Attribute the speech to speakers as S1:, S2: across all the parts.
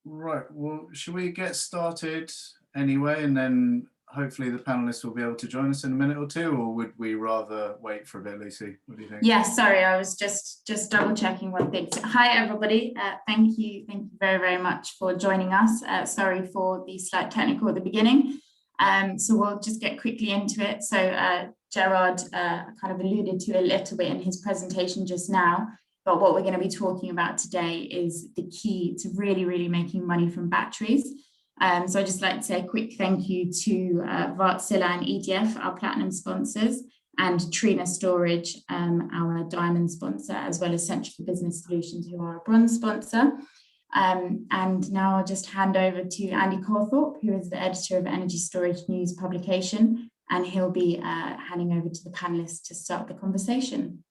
S1: Right, well, should we get started anyway, and then hopefully the panelists will be able to join us in a minute or two, or would we rather wait for a bit, Lucy? What do you think?
S2: Yes, sorry, I was just double checking one thing. So, hi, everybody. Thank you very, very much for joining us. Sorry for the slight technical at the beginning. So we'll just get quickly into it. So Gerard kind of alluded to a little bit in his presentation just now, but what we're going to be talking about today is the key to really making money from batteries. So I'd just like to say a quick thank you to Wärtsilä and EDF, our platinum sponsors, and Trina Storage, our diamond sponsor, as well as Central for Business Solutions, who are a bronze sponsor. And now I'll just hand over to Andy Colthorpe, who is the editor of Energy Storage News publication, and he'll be handing over to the panelists to start the conversation.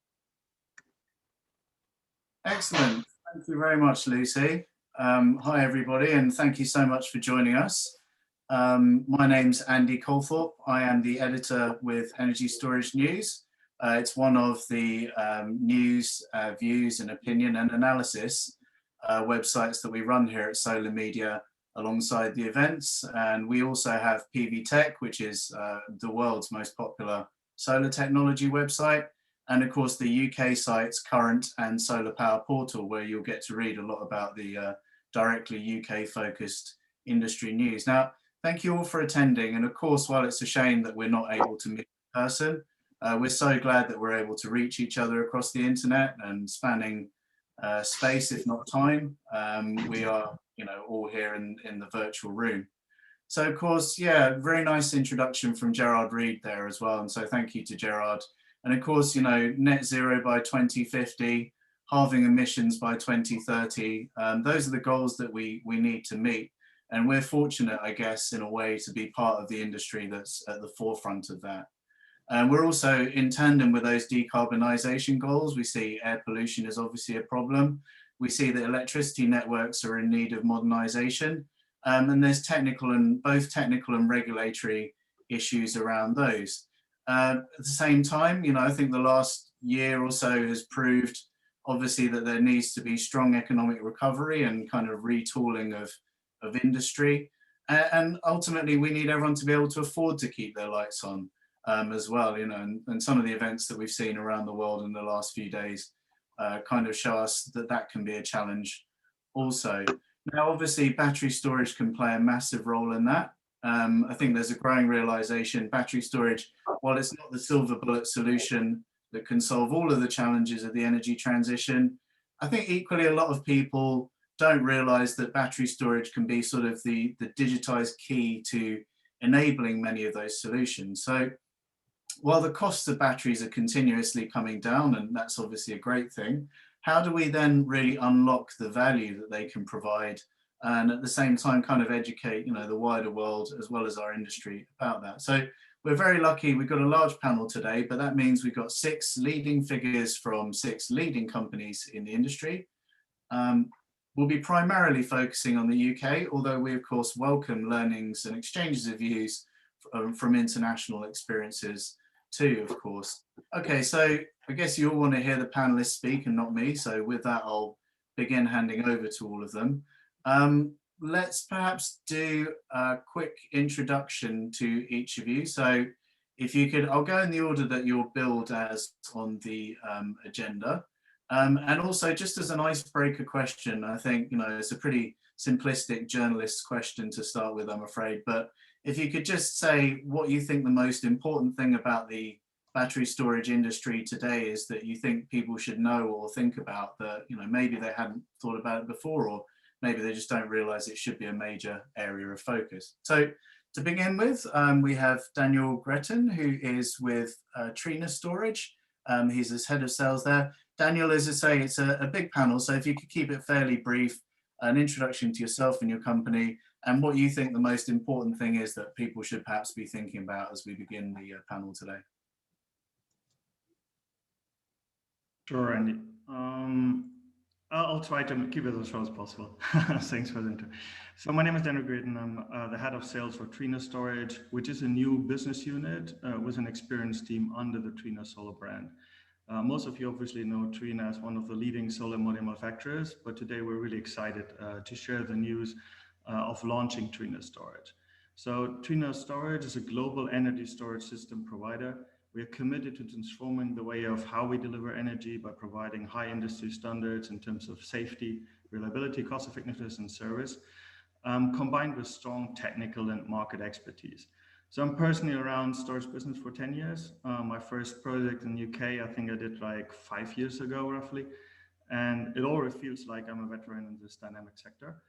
S1: Excellent. Thank you very much, Lucy. Hi, everybody, and thank you so much for joining us. My name's Andy Colthorpe. I am the editor with Energy Storage News. It's one of the news, views and opinion and analysis websites that we run here at Solar Media alongside the events. And we also have PV Tech, which is the world's most popular solar technology website. And of course, the UK sites Current and Solar Power Portal, where you'll get to read a lot about the directly UK focused industry news. Now, thank you all for attending. And of course, while it's a shame that we're not able to meet in person, we're so glad that we're able to reach each other across the internet and spanning space, if not time. We are, all here in the virtual room. So of course, yeah, very nice introduction from Gerard Reed there as well. And so thank you to Gerard. And of course, net zero by 2050, halving emissions by 2030. Those are the goals that we need to meet. And we're fortunate, I guess, in a way, to be part of the industry that's at the forefront of that. And we're also in tandem with those decarbonisation goals. We see air pollution is obviously a problem. We see that electricity networks are in need of modernisation. And there's both technical and regulatory issues around those. At the same time, I think the last year or so has proved, obviously, that there needs to be strong economic recovery and kind of retooling of industry. And ultimately, we need everyone to be able to afford to keep their lights on as well, and some of the events that we've seen around the world in the last few days kind of show us that that can be a challenge also. Now, obviously, battery storage can play a massive role in that. I think there's a growing realization battery storage, while it's not the silver bullet solution that can solve all of the challenges of the energy transition, I think equally a lot of people don't realize that battery storage can be sort of the digitized key to enabling many of those solutions. So while the costs of batteries are continuously coming down, and that's obviously a great thing, how do we then really unlock the value that they can provide, and at the same time kind of educate the wider world as well as our industry about that? So we're very lucky. We've got a large panel today, but that means we've got 6 leading figures from 6 leading companies in the industry. We'll be primarily focusing on the UK, although we of course welcome learnings and exchanges of views from international experiences too, of course. Okay, so I guess you all want to hear the panelists speak and not me. So with that, I'll begin handing over to all of them. Let's perhaps do a quick introduction to each of you. So if you could, I'll go in the order that you're billed as on the agenda. And also just as an icebreaker question, I think, it's a pretty simplistic journalist question to start with, I'm afraid, but if you could just say what you think the most important thing about the battery storage industry today is that you think people should know or think about, that, maybe they hadn't thought about it before, or maybe they just don't realize it should be a major area of focus. So to begin with, we have Daniel Greten, who is with Trina Storage. He's as head of sales there. Daniel, as I say, it's a big panel, so if you could keep it fairly brief, an introduction to yourself and your company, and what you think the most important thing is that people should perhaps be thinking about as we begin the panel today.
S3: Sure, Andy. I'll try to keep it as short as possible. Thanks for the intro. So my name is Daniel Greten. I'm the head of sales for Trina Storage, which is a new business unit with an experienced team under the Trina Solar brand. Most of you obviously know Trina as one of the leading solar module manufacturers, but today we're really excited to share the news of launching Trina Storage. So Trina Storage is a global energy storage system provider. We are committed to transforming the way of how we deliver energy by providing high industry standards in terms of safety, reliability, cost effectiveness, and service, combined with strong technical and market expertise. So I'm personally around storage business for 10 years. My first project in the UK, I think I did like 5 years ago, roughly. And it already feels like I'm a veteran in this dynamic sector.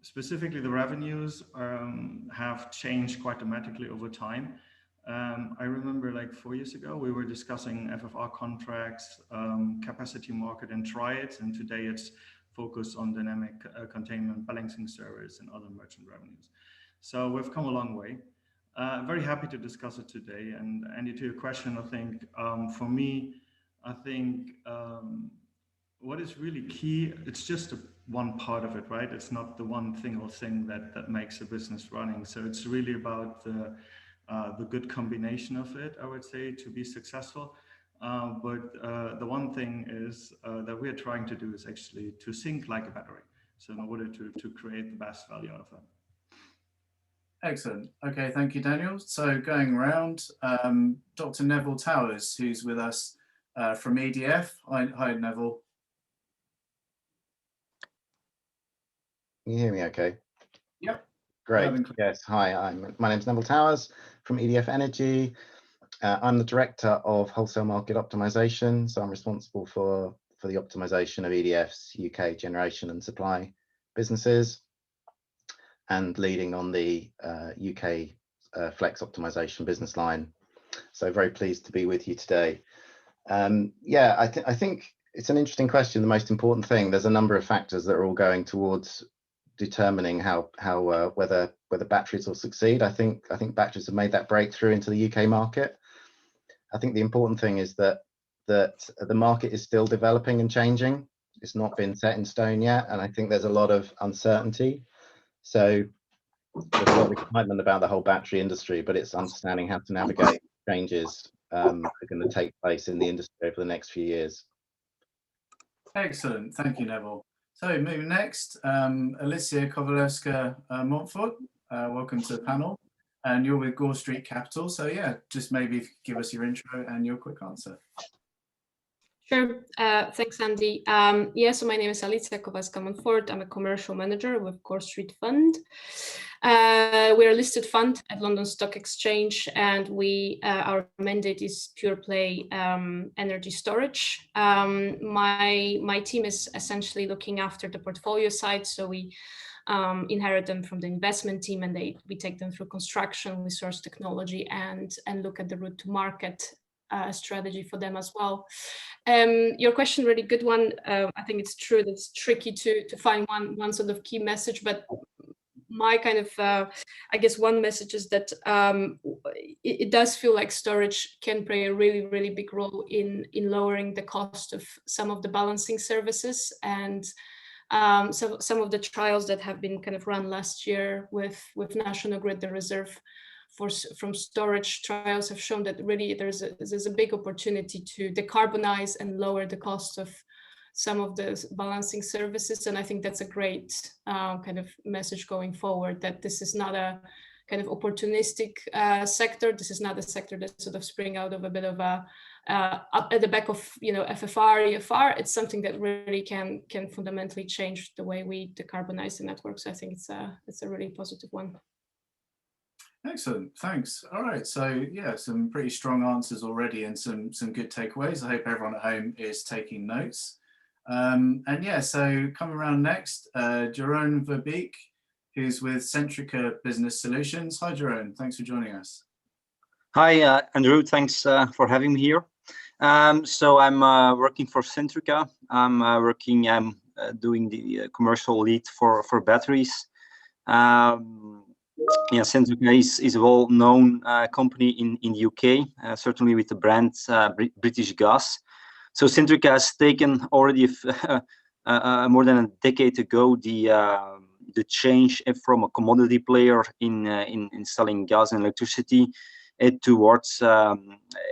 S3: Specifically, the revenues have changed quite dramatically over time. I remember like 4 years ago, we were discussing FFR contracts, capacity market and triads, and today it's focused on dynamic containment, balancing service, and other merchant revenues. So we've come a long way. Very happy to discuss it today. And Andy, to your question, I think for me, I think what is really key, it's just one part of it, right? It's not the one single thing that makes a business running. So it's really about the good combination of it, I would say, to be successful. But the one thing is that we are trying to do is actually to think like a battery. So in order to create the best value out of that.
S1: Excellent. Okay, thank you, Daniel. So going around, Dr. Neville Towers, who's with us from EDF. Hi, Neville.
S4: Can you hear me okay?
S1: Yep.
S4: Great. Yes. Hi, my name's Neville Towers from EDF Energy. I'm the Director of Wholesale Market Optimization, so I'm responsible for the optimization of EDF's UK generation and supply businesses, and leading on the UK flex optimization business line. So very pleased to be with you today. Yeah, I think it's an interesting question. The most important thing, there's a number of factors that are all going towards determining whether batteries will succeed. I think batteries have made that breakthrough into the UK market. I think the important thing is that the market is still developing and changing. It's not been set in stone yet, and I think there's a lot of uncertainty. So there's a lot of excitement about the whole battery industry, but it's understanding how to navigate changes that are going to take place in the industry over the next few years.
S1: Excellent. Thank you, Neville. So moving next, Alicia Kovalevska-Montfort, welcome to the panel. And you're with Gore Street Capital. So yeah, just maybe if you could give us your intro and your quick answer.
S5: Sure. Thanks, Andy. Yeah, so my name is Alicia Kovalevska-Montfort. I'm a commercial manager with Gore Street Fund. We're a listed fund at London Stock Exchange, and our mandate is pure play energy storage. My team is essentially looking after the portfolio side. So we inherit them from the investment team, and we take them through construction, we source technology, and look at the route to market strategy for them as well. Your question, really good one. I think it's true that it's tricky to find one sort of key message, but my kind of, I guess one message is that it does feel like storage can play a really, really big role in lowering the cost of some of the balancing services. And so some of the trials that have been kind of run last year with National Grid, the reserve from storage trials have shown that really there's a big opportunity to decarbonize and lower the cost of some of the balancing services. And I think that's a great kind of message going forward, that this is not a kind of opportunistic sector. This is not a sector that's sort of spring out of a bit of a up at the back of FFR, EFR. It's something that really can fundamentally change the way we decarbonize the network. So I think it's a really positive one.
S1: Excellent, thanks. All right, so yeah, some pretty strong answers already and some good takeaways. I hope everyone at home is taking notes. And yeah, so coming around next, Jeroen Verbeek, who's with Centrica Business Solutions. Hi, Jeroen, thanks for joining us.
S6: Hi, Andrew, thanks for having me here. So I'm working for Centrica. I'm doing the commercial lead for batteries. Yeah, Centrica is a well-known company in the UK, certainly with the brand British Gas. So Centrica has taken already more than a decade ago the change from a commodity player in selling gas and electricity towards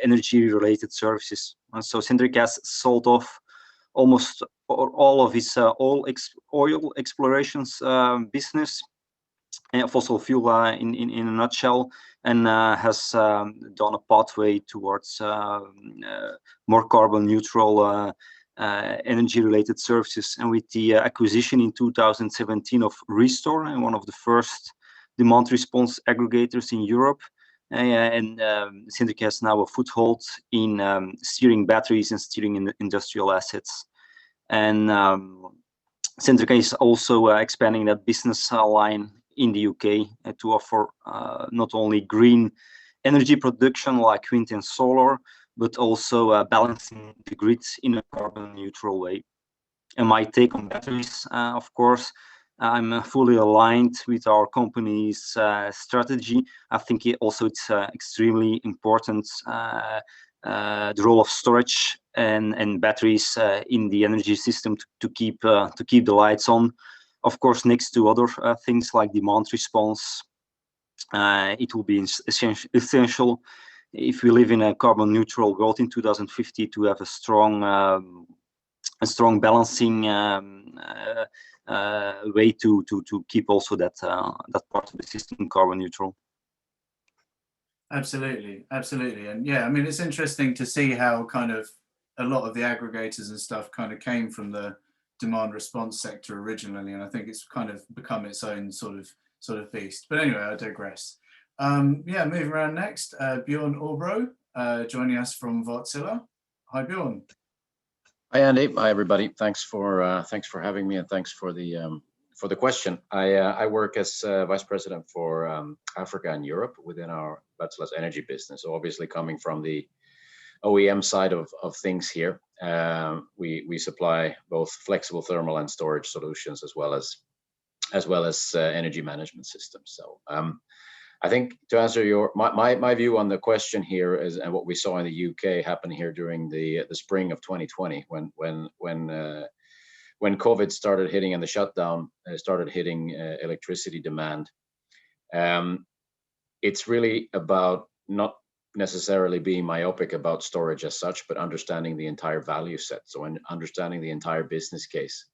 S6: energy-related services, And so Centrica's sold off almost all of its oil explorations business, fossil fuel in a nutshell, and has done a pathway towards more carbon neutral energy related services. And with the acquisition in 2017 of Restore, and one of the first demand response aggregators in Europe, and Centrica has now a foothold in steering batteries and steering in industrial assets. And Centrica is also expanding that business line in the UK to offer not only green energy production like wind and solar, but also balancing the grid in a carbon neutral way. And my take on batteries, of course, I'm fully aligned with our company's strategy. I think it's extremely important, the role of storage and batteries in the energy system to keep the lights on. Of course, next to other things like demand response, it will be essential if we live in a carbon neutral world in 2050 to have a strong balancing way to keep also that part of the system carbon neutral.
S1: Absolutely, absolutely. And yeah, I mean, it's interesting to see how kind of a lot of the aggregators and stuff kind of came from the demand response sector originally, and I think it's kind of become its own sort of beast. But anyway, I digress. Yeah, moving around next, Bjorn Orbro, joining us from Wärtsilä. Hi, Bjorn.
S7: Hi, Andy. Hi, everybody. Thanks for having me, and thanks for the question. I work as vice president for Africa and Europe within our Wärtsilä's energy business. So obviously, coming from the OEM side of things here, we supply both flexible thermal and storage solutions as well as energy management systems. So I think to answer my view on the question here is, and what we saw in the UK happen here during the spring of 2020 when COVID started hitting and the shutdown started hitting electricity demand. It's really about not necessarily being myopic about storage as such, but understanding the entire value set. So understanding the entire business case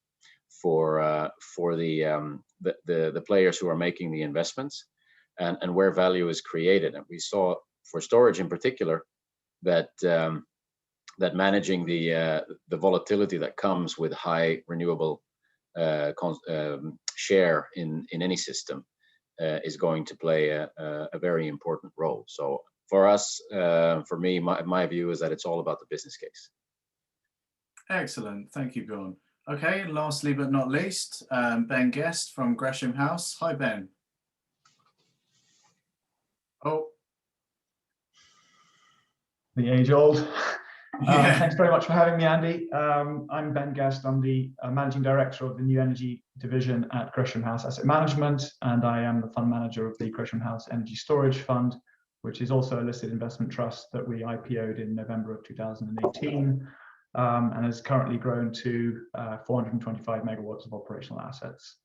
S7: for the players who are making the investments, and where value is created. And we saw for storage in particular that that managing the volatility that comes with high renewable share in any system is going to play a very important role. So for us, for me, my view is that it's all about the business case.
S1: Excellent, thank you, Bjorn. Okay, lastly but not least, Ben Guest from Gresham House. Hi, Ben. Oh,
S8: the age old.
S1: yeah.
S8: Thanks very much for having me, Andy. I'm Ben Guest. I'm the managing director of the new energy division at Gresham House Asset Management, and I am the fund manager of the Gresham House Energy Storage Fund, which is also a listed investment trust that we IPO'd in November of 2018, and has currently grown to 425 megawatts of operational assets.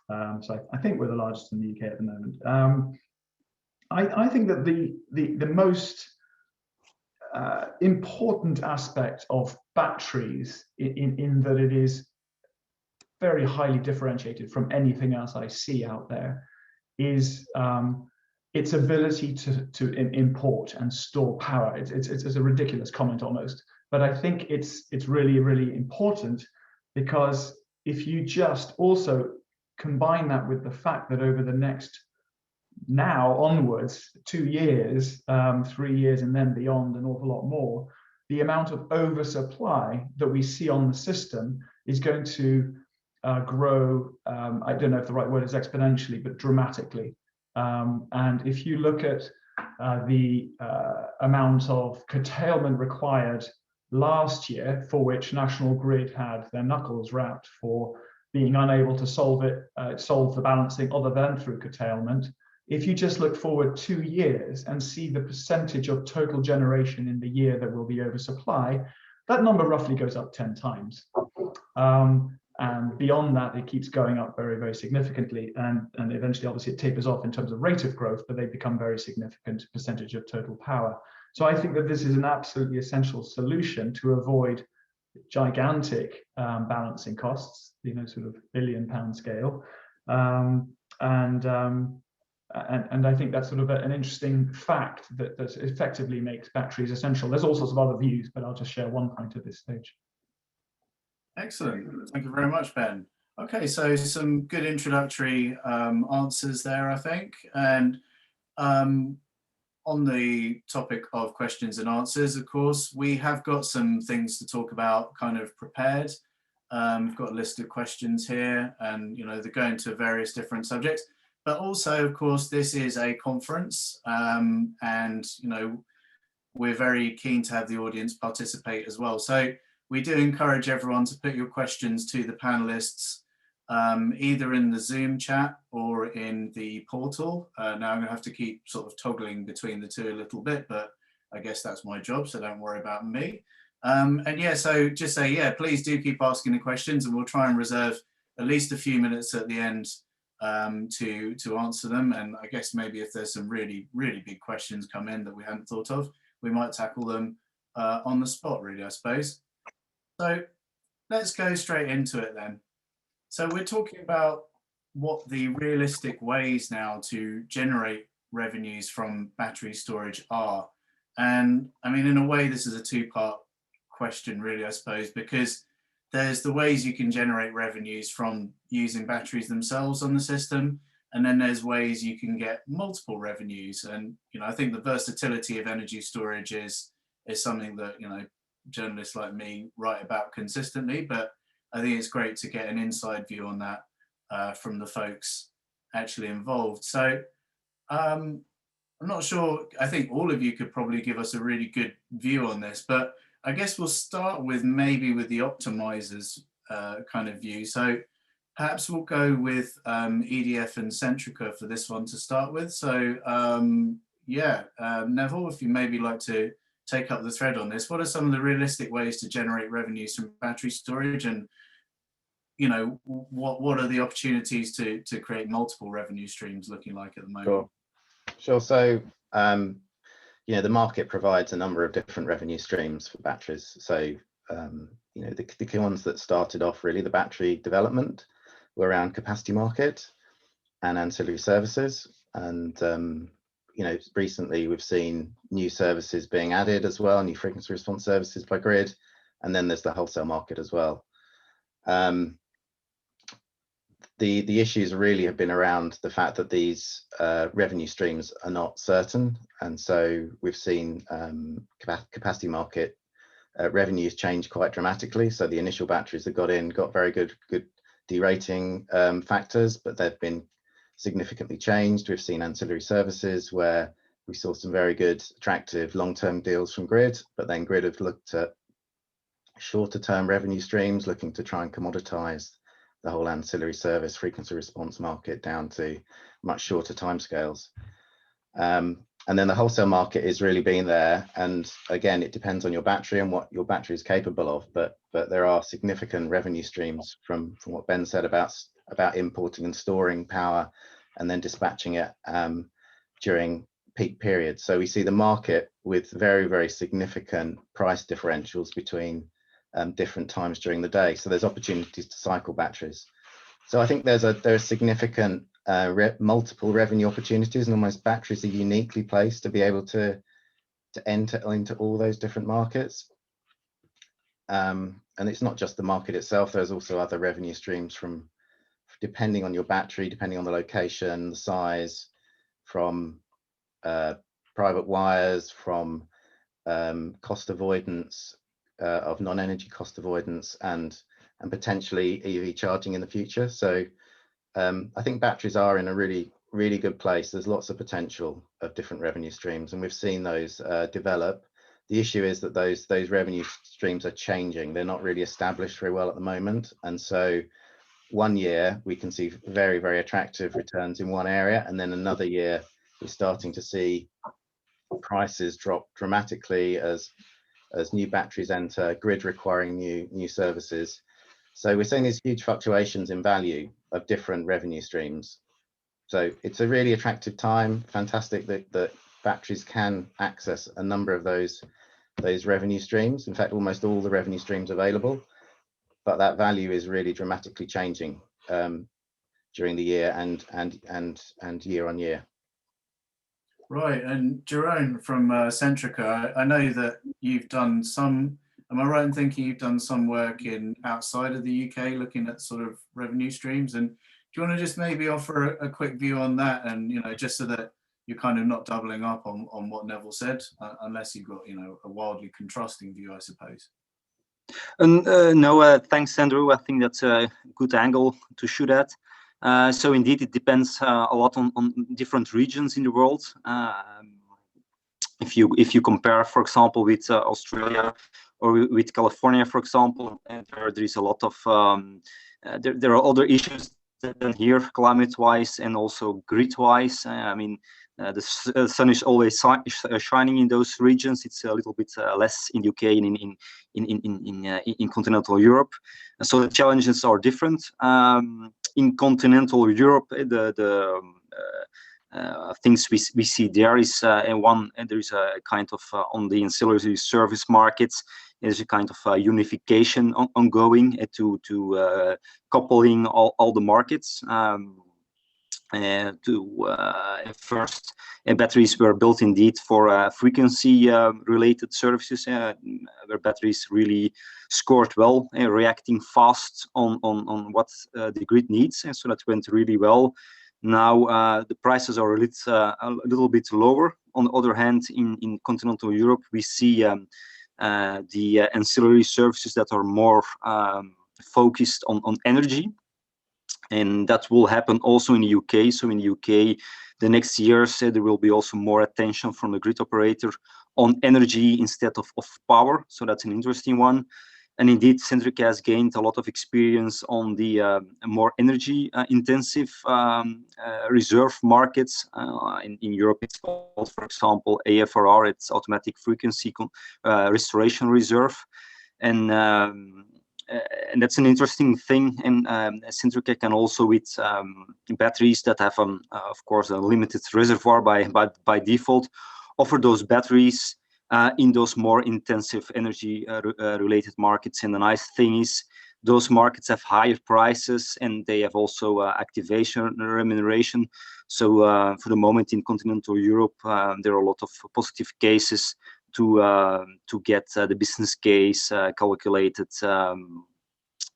S8: So I think we're the largest in the UK at the moment. I think that the most important aspect of batteries in that it is very highly differentiated from anything else I see out there is its ability to import and store power. It's a ridiculous comment almost, but I think it's really, really important, because if you just also combine that with the fact that over the next now onwards 2 years, 3 years, and then beyond an awful lot more, the amount of oversupply that we see on the system is going to grow. I don't know if the right word is exponentially, but dramatically. And if you look at the amount of curtailment required last year, for which National Grid had their knuckles wrapped for being unable to solve the balancing other than through curtailment. If you just look forward 2 years and see the percentage of total generation in the year that will be oversupply, that number roughly goes up 10 times. And beyond that, it keeps going up very, very significantly. And eventually, obviously, it tapers off in terms of rate of growth, but they become very significant percentage of total power. So I think that this is an absolutely essential solution to avoid gigantic balancing costs, sort of £1 billion scale. And I think that's sort of an interesting fact that effectively makes batteries essential. There's all sorts of other views, but I'll just share one point at this stage.
S1: Excellent. Thank you very much, Ben. Okay, so some good introductory answers there, I think. And on the topic of questions and answers, of course, we have got some things to talk about kind of prepared. We've got a list of questions here, and they're going to various different subjects. But also, of course, this is a conference, and we're very keen to have the audience participate as well. So we do encourage everyone to put your questions to the panelists, either in the Zoom chat or in the portal. Now I'm going to have to keep sort of toggling between the two a little bit, but I guess that's my job, so don't worry about me. And yeah, so just say, yeah, please do keep asking the questions, and we'll try and reserve at least a few minutes at the end to answer them. And I guess maybe if there's some really, really big questions come in that we hadn't thought of, we might tackle them on the spot, really, I suppose. So let's go straight into it then. So we're talking about what the realistic ways now to generate revenues from battery storage are. And I mean, in a way, this is a two-part question, really, I suppose, because there's the ways you can generate revenues from using batteries themselves on the system, and then there's ways you can get multiple revenues. And I think the versatility of energy storage is something that journalists like me write about consistently, but I think it's great to get an inside view on that from the folks actually involved. So I'm not sure, I think all of you could probably give us a really good view on this, but I guess we'll start with maybe with the optimizers kind of view. So perhaps we'll go with EDF and Centrica for this one to start with. So yeah, Neville, if you maybe like to take up the thread on this, what are some of the realistic ways to generate revenues from battery storage, and what are the opportunities to create multiple revenue streams looking like at the moment?
S4: Sure. So the market provides a number of different revenue streams for batteries. So the key ones that started off, really, the battery development were around capacity market and ancillary services. And recently we've seen new services being added as well, new frequency response services by grid, and then there's the wholesale market as well. The issues really have been around the fact that these revenue streams are not certain, and so we've seen capacity market revenues change quite dramatically. So the initial batteries that got very good derating factors, but they've been significantly changed. We've seen ancillary services where we saw some very good, attractive long-term deals from grid, but then grid have looked at shorter-term revenue streams, looking to try and commoditize the whole ancillary service frequency response market down to much shorter timescales. And then the wholesale market is really being there. And again, it depends on your battery and what your battery is capable of, but there are significant revenue streams from what Ben said about importing and storing power and then dispatching it during peak periods. So we see the market with very, very significant price differentials between different times during the day. So there's opportunities to cycle batteries. So I think there are significant multiple revenue opportunities, and almost batteries are uniquely placed to be able to enter into all those different markets. And it's not just the market itself, there's also other revenue streams from, depending on your battery, depending on the location, the size, from private wires, from cost avoidance, of non-energy cost avoidance, and potentially EV charging in the future. So I think batteries are in a really, really good place. There's lots of potential of different revenue streams, and we've seen those develop. The issue is that those revenue streams are changing. They're not really established very well at the moment. And so one year we can see very, very attractive returns in one area, and then another year we're starting to see prices drop dramatically as new batteries enter, grid requiring new services. So we're seeing these huge fluctuations in value of different revenue streams. So it's a really attractive time. Fantastic that batteries can access a number of those revenue streams. In fact, almost all the revenue streams available, but that value is really dramatically changing during the year and year on year.
S1: Right, and Jerome from Centrica, I know that you've done some, am I right in thinking you've done some work in outside of the UK looking at sort of revenue streams? And do you want to just maybe offer a quick view on that, and just so that you're kind of not doubling up on what Neville said, unless you've got a wildly contrasting view, I suppose.
S6: No, thanks, Andrew. I think that's a good angle to shoot at. So indeed, it depends a lot on different regions in the world. If you compare, for example, with Australia or with California, for example, there is a lot of there are other issues than here, climate-wise and also grid-wise. I mean, the sun is always shining in those regions. It's a little bit less in UK and in continental Europe. So the challenges are different. In continental Europe, the things we see there is there is a kind of on the ancillary service markets, there's a kind of unification ongoing to coupling all the markets. First, batteries were built indeed for frequency related services, where batteries really scored well, reacting fast on what the grid needs, and so that went really well. Now the prices are a little bit lower. On the other hand, in continental Europe, we see the ancillary services that are more focused on energy. And that will happen also in the UK. So in the UK, the next years, there will be also more attention from the grid operator on energy instead of power. So that's an interesting one. And indeed, Centrica has gained a lot of experience on the more energy intensive reserve markets. In Europe, it's called, for example, AFRR, it's automatic frequency restoration reserve. And that's an interesting thing. And Centrica can also, with batteries that have, of course, a limited reservoir by default, offer those batteries in those more intensive energy related markets. And the nice thing is those markets have higher prices and they have also activation remuneration. So for the moment in continental Europe, there are a lot of positive cases to get the business case calculated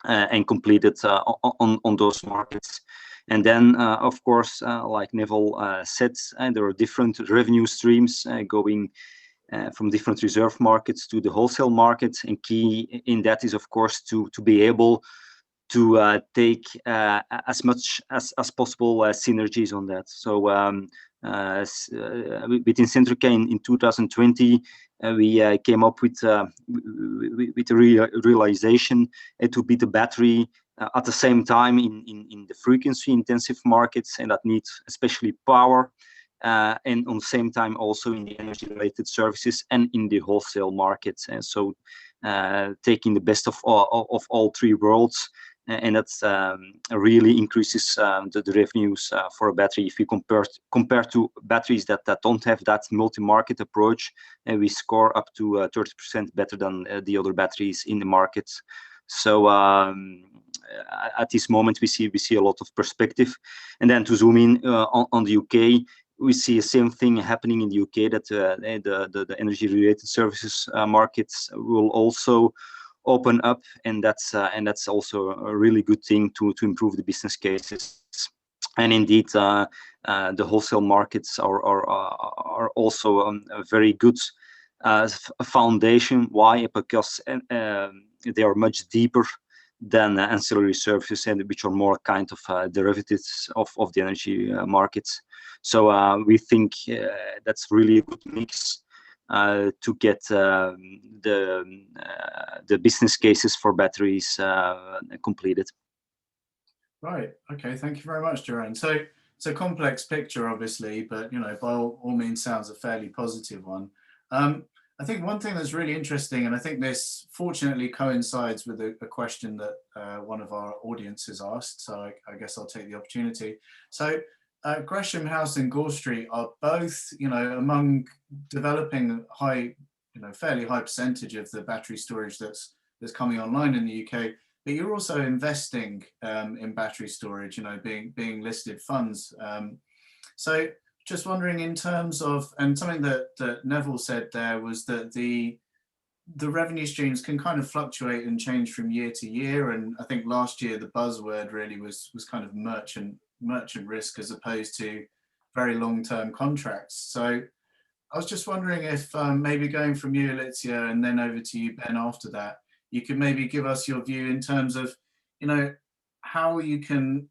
S6: and completed on those markets. And then, of course, like Neville said, there are different revenue streams going from different reserve markets to the wholesale market. And key in that is, of course, to be able to take as much as possible synergies on that. So within Centrica in 2020, we came up with a realization to be the battery at the same time in the frequency intensive markets, and that needs especially power, and on the same time also in the energy related services and in the wholesale markets. And so taking the best of all three worlds, and that's really increases the revenues for a battery. If you compare to batteries that don't have that multi-market approach, and we score up to 30% better than the other batteries in the market. So at this moment we see a lot of perspective. And then to zoom in on the UK, we see the same thing happening in the UK, that the energy related services markets will also open up, and that's also a really good thing to improve the business cases. And indeed, the wholesale markets are also a very good foundation. Why? Because they are much deeper than ancillary services, and which are more kind of derivatives of the energy markets. So we think that's really a good mix to get the business cases for batteries completed. Right.
S1: Okay. Thank you very much, Jerome. So it's a complex picture, obviously, but by all means sounds a fairly positive one. I think one thing that's really interesting, and I think this fortunately coincides with a question that one of our audience has asked, so I guess I'll take the opportunity. So Gresham House and Gore Street are both, among developing fairly high percentage of the battery storage that's coming online in the UK. But you're also investing in battery storage, being listed funds. So just wondering, in terms of, and something that Neville said there was that the revenue streams can kind of fluctuate and change from year to year. And I think last year the buzzword really was kind of merchant risk as opposed to very long-term contracts. So I was just wondering if maybe going from you, Alicia, and then over to you, Ben, after that, you could maybe give us your view in terms of, how you can,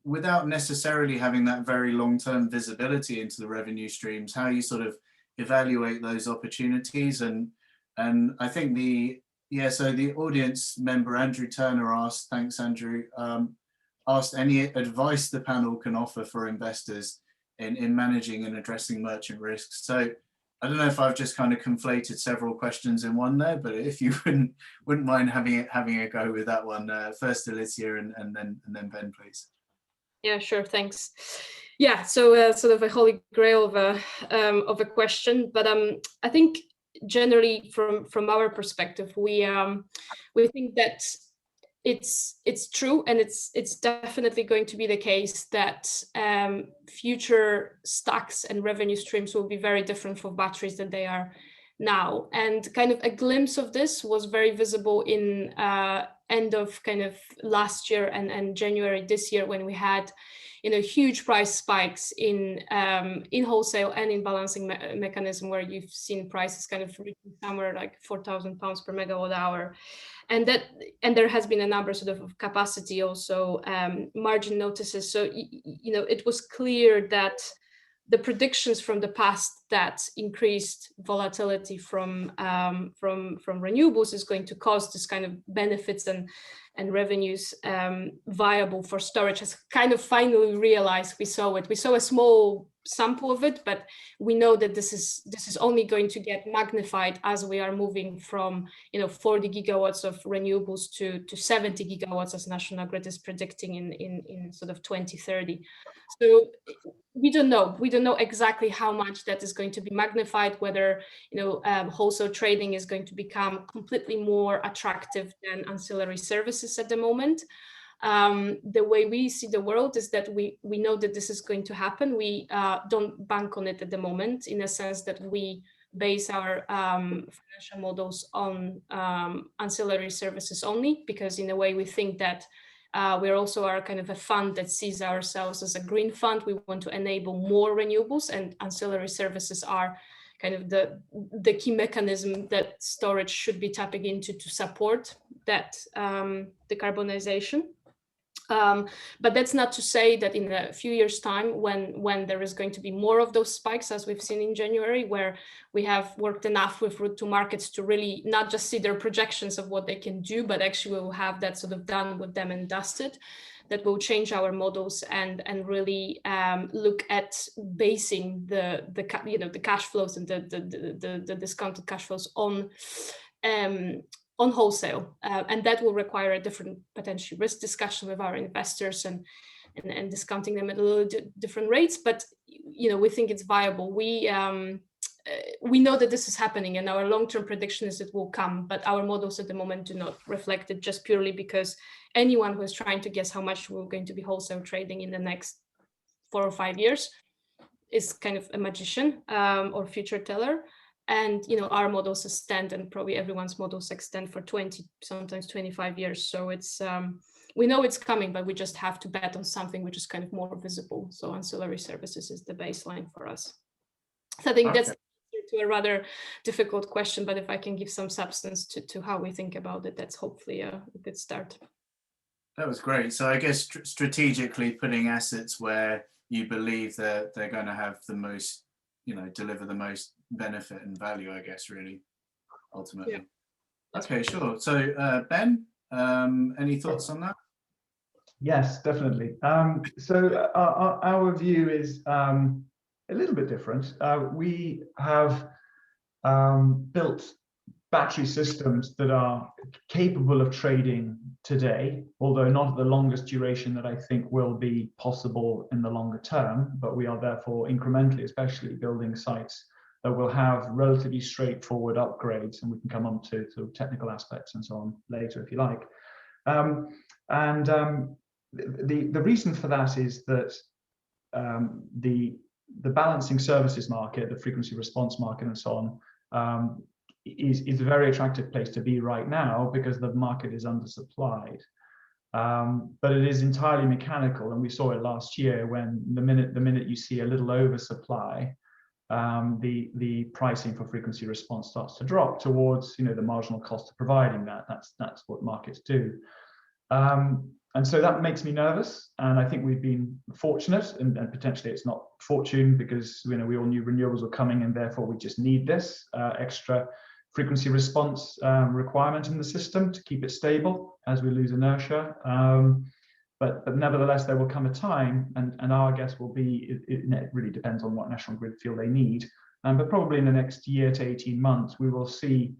S1: without necessarily having that very long-term visibility into the revenue streams, how you sort of evaluate those opportunities. And I think so the audience member, Andrew Turner, asked, thanks Andrew, asked any advice the panel can offer for investors in managing and addressing merchant risks. So I don't know if I've just kind of conflated several questions in one there, but if you wouldn't mind having a go with that one, first Alicia and then Ben, please.
S5: Yeah, sure, thanks. Yeah, so sort of a holy grail of a question, but I think generally from our perspective, we think that it's true, and it's definitely going to be the case that future stacks and revenue streams will be very different for batteries than they are now. And kind of a glimpse of this was very visible in end of kind of last year and January this year, when we had huge price spikes in wholesale and in balancing mechanism, where you've seen prices kind of reaching somewhere like £4,000 per megawatt hour. And there has been a number sort of capacity also margin notices. So it was clear that the predictions from the past that increased volatility from renewables is going to cause this kind of benefits and revenues viable for storage has kind of finally realized. We saw a small sample of it, but we know that this is only going to get magnified as we are moving from 40 gigawatts of renewables to 70 gigawatts, as National Grid is predicting in sort of 2030. So we don't know exactly how much that is going to be magnified, whether wholesale trading is going to become completely more attractive than ancillary services at the moment. The way we see the world is that we know that this is going to happen. We don't bank on it at the moment, in a sense that we base our financial models on ancillary services only, because in a way we think that we're also kind of a fund that sees ourselves as a green fund. We want to enable more renewables, and ancillary services are kind of the key mechanism that storage should be tapping into to support that decarbonization. But that's not to say that in a few years' time, when there is going to be more of those spikes, as we've seen in January, where we have worked enough with route to markets to really not just see their projections of what they can do, but actually we'll have that sort of done with them and dusted, that will change our models and really look at basing the cash flows and the discounted cash flows on wholesale, and that will require a different potential risk discussion with our investors and discounting them at a little different rates. But we think it's viable. We know that this is happening, and our long-term prediction is it will come, but our models at the moment do not reflect it, just purely because anyone who is trying to guess how much we're going to be wholesale trading in the next 4 or 5 years is kind of a magician or future teller. And our models extend, and probably everyone's models extend for 20, sometimes 25 years. So it's we know it's coming, but we just have to bet on something which is kind of more visible. So ancillary services is the baseline for us. So I think that's to a rather difficult question, but if I can give some substance to how we think about it, that's hopefully a good start.
S1: That was great. So I guess strategically putting assets where you believe that they're going to have the most, deliver the most benefit and value, I guess, really, ultimately. Yeah. Okay, sure. So Ben, any thoughts on that?
S8: Yes, definitely. So our view is a little bit different. We have built battery systems that are capable of trading today, although not at the longest duration that I think will be possible in the longer term, but we are therefore incrementally, especially building sites that will have relatively straightforward upgrades, and we can come on to sort of technical aspects and so on later if you like. The reason for that is that the balancing services market, the frequency response market and so on, is a very attractive place to be right now because the market is undersupplied. But it is entirely mechanical, and we saw it last year when the minute you see a little oversupply, the pricing for frequency response starts to drop towards the marginal cost of providing that. That's what markets do. And so that makes me nervous, and I think we've been fortunate, and potentially it's not fortune because we all knew renewables were coming, and therefore we just need this extra frequency response requirement in the system to keep it stable as we lose inertia. But nevertheless, there will come a time, and our guess will be, it really depends on what National Grid feel they need, but probably in the next year to 18 months, we will see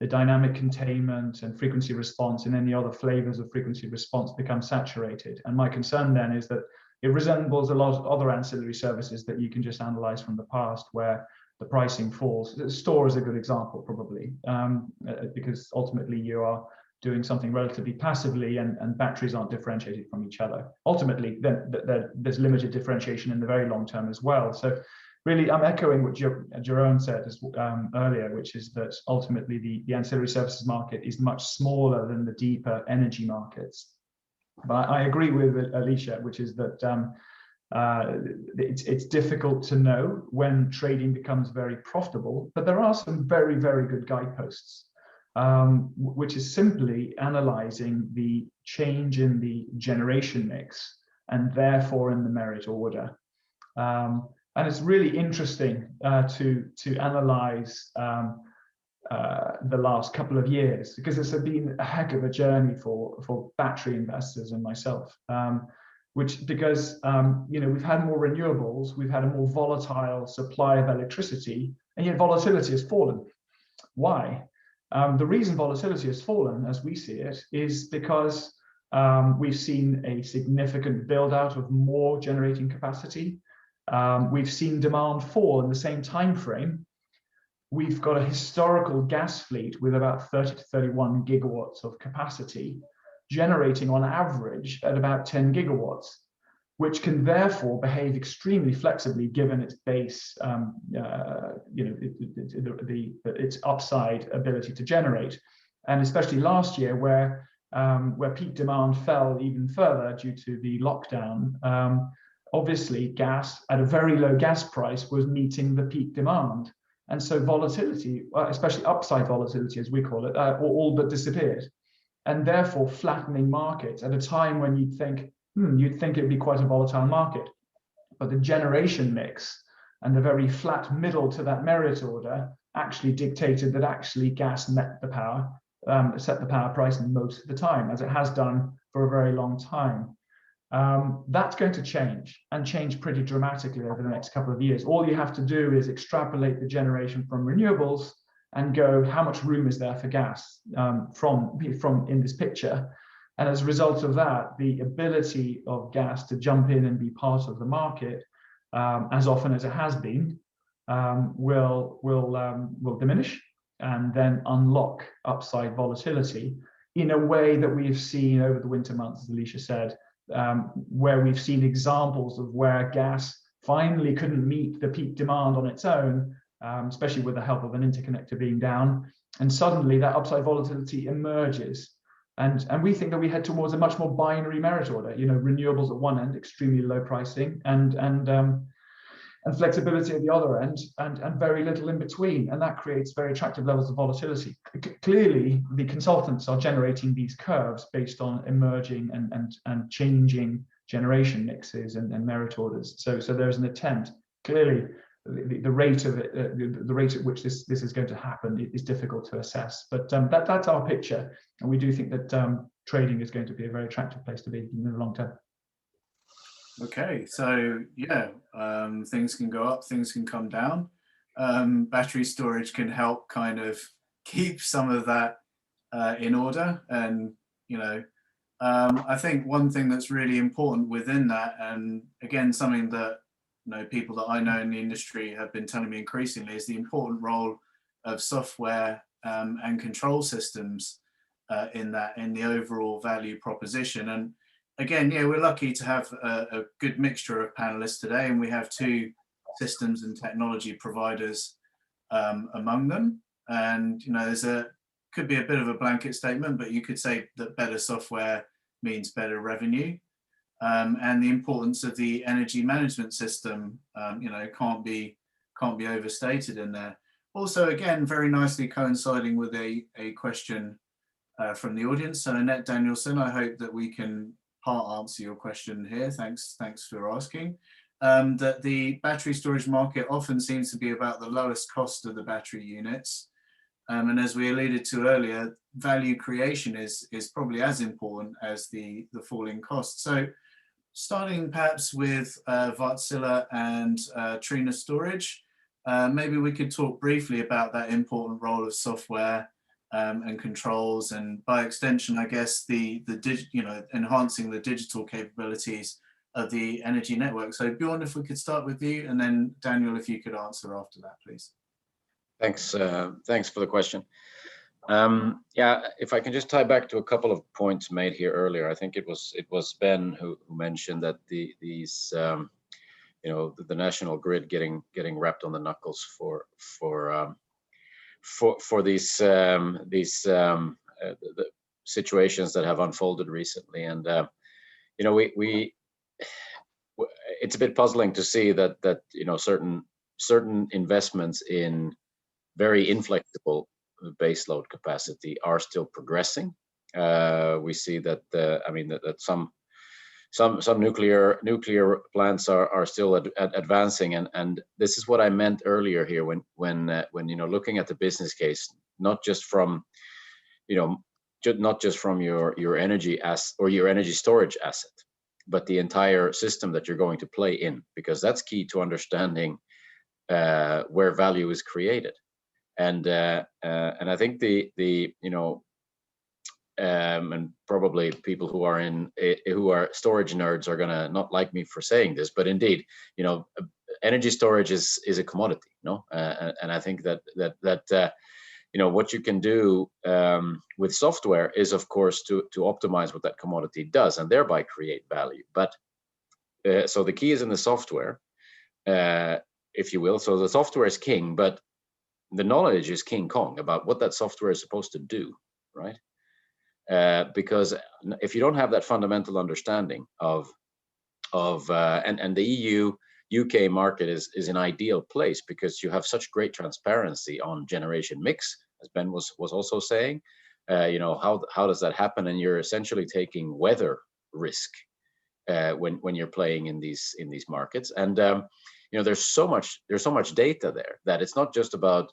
S8: the dynamic containment and frequency response and any other flavors of frequency response become saturated. And my concern then is that it resembles a lot of other ancillary services that you can just analyze from the past where the pricing falls. The store is a good example, probably, because ultimately you are doing something relatively passively and batteries aren't differentiated from each other. Ultimately, then there's limited differentiation in the very long term as well. So really, I'm echoing what Jerome said earlier, which is that ultimately the ancillary services market is much smaller than the deeper energy markets. But I agree with Alicia, which is that it's difficult to know when trading becomes very profitable, but there are some very, very good guideposts, which is simply analyzing the change in the generation mix and therefore in the merit order. And it's really interesting to analyze the last couple of years, because it's been a heck of a journey for battery investors and myself. Because we've had more renewables, we've had a more volatile supply of electricity, and yet volatility has fallen. Why? The reason volatility has fallen, as we see it, is because we've seen a significant build out of more generating capacity. We've seen demand fall in the same time frame. We've got a historical gas fleet with about 30 to 31 gigawatts of capacity, generating on average at about 10 gigawatts, which can therefore behave extremely flexibly given its base, its upside ability to generate. And especially last year, where peak demand fell even further due to the lockdown, obviously gas at a very low gas price was meeting the peak demand. And so volatility, especially upside volatility as we call it, all but disappeared. And therefore flattening markets at a time when you'd think it'd be quite a volatile market. But the generation mix and the very flat middle to that merit order actually dictated that actually gas met the power, set the power price most of the time, as it has done for a very long time. That's going to change, and change pretty dramatically over the next couple of years. All you have to do is extrapolate the generation from renewables and go, how much room is there for gas from in this picture? And as a result of that, the ability of gas to jump in and be part of the market, as often as it has been, will diminish and then unlock upside volatility in a way that we've seen over the winter months, as Alicia said, where we've seen examples of where gas finally couldn't meet the peak demand on its own, especially with the help of an interconnector being down, and suddenly that upside volatility emerges. And we think that we head towards a much more binary merit order, renewables at one end, extremely low pricing, and flexibility at the other end, and very little in between. And that creates very attractive levels of volatility. Clearly, the consultants are generating these curves based on emerging and changing generation mixes and merit orders. So there's an attempt. Clearly, the rate of it, the rate at which this is going to happen is difficult to assess. But that's our picture, and we do think that trading is going to be a very attractive place to be in the long term.
S1: Okay, so yeah, things can go up, things can come down. Battery storage can help kind of keep some of that in order. And, you know, I think one thing that's really important within that, and again, something that, you know, people that I know in the industry have been telling me increasingly, is the important role of software and control systems in the overall value proposition. And again, yeah, we're lucky to have a good mixture of panelists today, and we have 2 systems and technology providers among them. And, you know, could be a bit of a blanket statement, but you could say that better software means better revenue. And the importance of the energy management system, you know, can't be overstated in there. Also, again, very nicely coinciding with a question from the audience. So Annette Danielson, I hope that we can part answer your question here. Thanks for asking. That the battery storage market often seems to be about the lowest cost of the battery units. And as we alluded to earlier, value creation is probably as important as the falling cost. So starting perhaps with Wärtsilä and Trina Storage, maybe we could talk briefly about that important role of software and controls, and by extension, I guess you know, enhancing the digital capabilities of the energy network. So Bjorn, if we could start with you, and then Daniel, if you could answer after that, please.
S7: Thanks for the question. Yeah, if I can just tie back to a couple of points made here earlier. I think it was Ben who mentioned that these you know, the national grid getting wrapped on the knuckles for these the situations that have unfolded recently. And you know, it's a bit puzzling to see that you know, certain investments in very inflexible baseload capacity are still progressing. We see that I mean that some nuclear plants are still advancing, and this is what I meant earlier here when you know, looking at the business case, not just from, you know, not just from your energy or your energy storage asset, but the entire system that you're going to play in, because that's key to understanding where value is created. And I think the you know, and probably people who are storage nerds are gonna not like me for saying this, but indeed, you know, energy storage is a commodity, no? And I think that you know, what you can do with software is, of course, to optimize what that commodity does and thereby create value. But so the key is in the software, if you will. So the software is king, but the knowledge is King Kong about what that software is supposed to do, right? Because if you don't have that fundamental understanding of and the EU UK market is an ideal place, because you have such great transparency on generation mix, as Ben was also saying. You know, how does that happen? And you're essentially taking weather risk when you're playing in these markets. And you know, there's so much data there that it's not just about,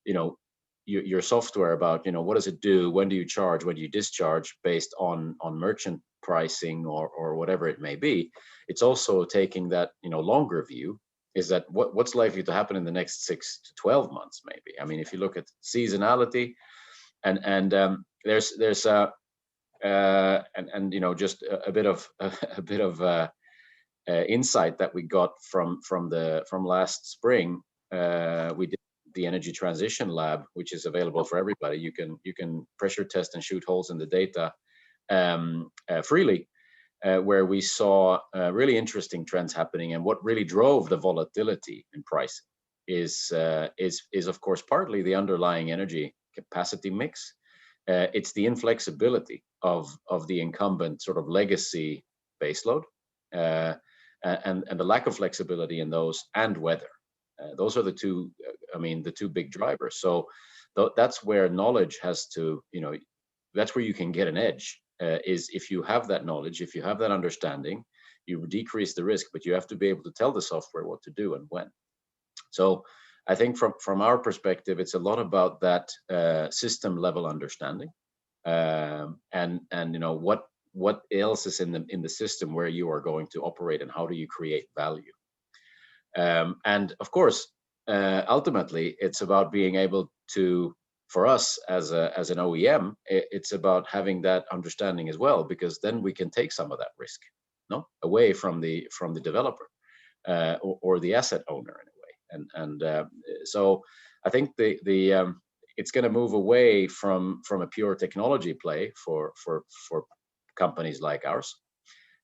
S7: you know, your software, about, you know, what does it do, when do you charge, when do you discharge, based on merchant pricing or whatever it may be. It's also taking that, you know, longer view, is that what's likely to happen in the next 6 to 12 months, maybe. I mean, if you look at seasonality and there's and you know, just a bit of insight that we got from last spring. We did the Energy Transition Lab, which is available for everybody. You can pressure test and shoot holes in the data freely, where we saw really interesting trends happening. And what really drove the volatility in pricing is of course partly the underlying energy capacity mix. It's the inflexibility of the incumbent sort of legacy baseload, and the lack of flexibility in those, and weather. Those are the two, I mean, the two big drivers. So that's where knowledge has to, you know, that's where you can get an edge, is if you have that knowledge, if you have that understanding, you decrease the risk, but you have to be able to tell the software what to do and when. So I think from our perspective, it's a lot about that system level understanding, and you know, what else is in the system where you are going to operate, and how do you create value. And of course, ultimately, it's about being able to for us as an OEM, it's about having that understanding as well, because then we can take some of that risk, no, away from the developer or the asset owner in a way. And so I think it's going to move away from a pure technology play for companies like ours,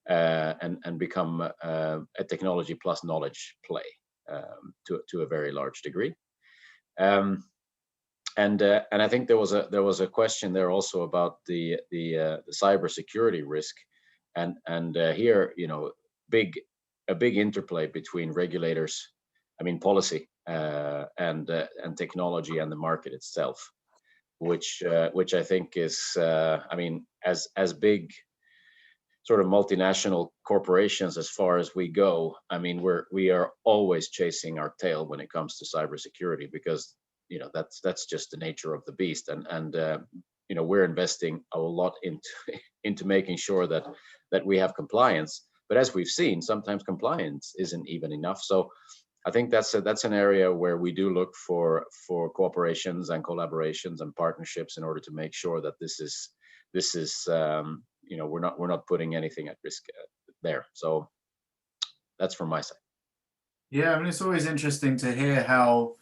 S7: and become a technology plus knowledge play to a very large degree. And I think there was a question there also about the cybersecurity risk, and here, you know, a big interplay between regulators, I mean policy, and technology and the market itself, which I think is, I mean, as big sort of multinational corporations as far as we go, I mean, we are always chasing our tail when it comes to cybersecurity, because, you know, that's just the nature of the beast, and you know, we're investing a lot into making sure that we have compliance. But as we've seen, sometimes compliance isn't even enough. So I think that's an area where we do look for cooperations and collaborations and partnerships in order to make sure that this is you know, we're not putting anything at risk there. So that's from my side.
S1: Yeah, I mean, it's always interesting to hear how,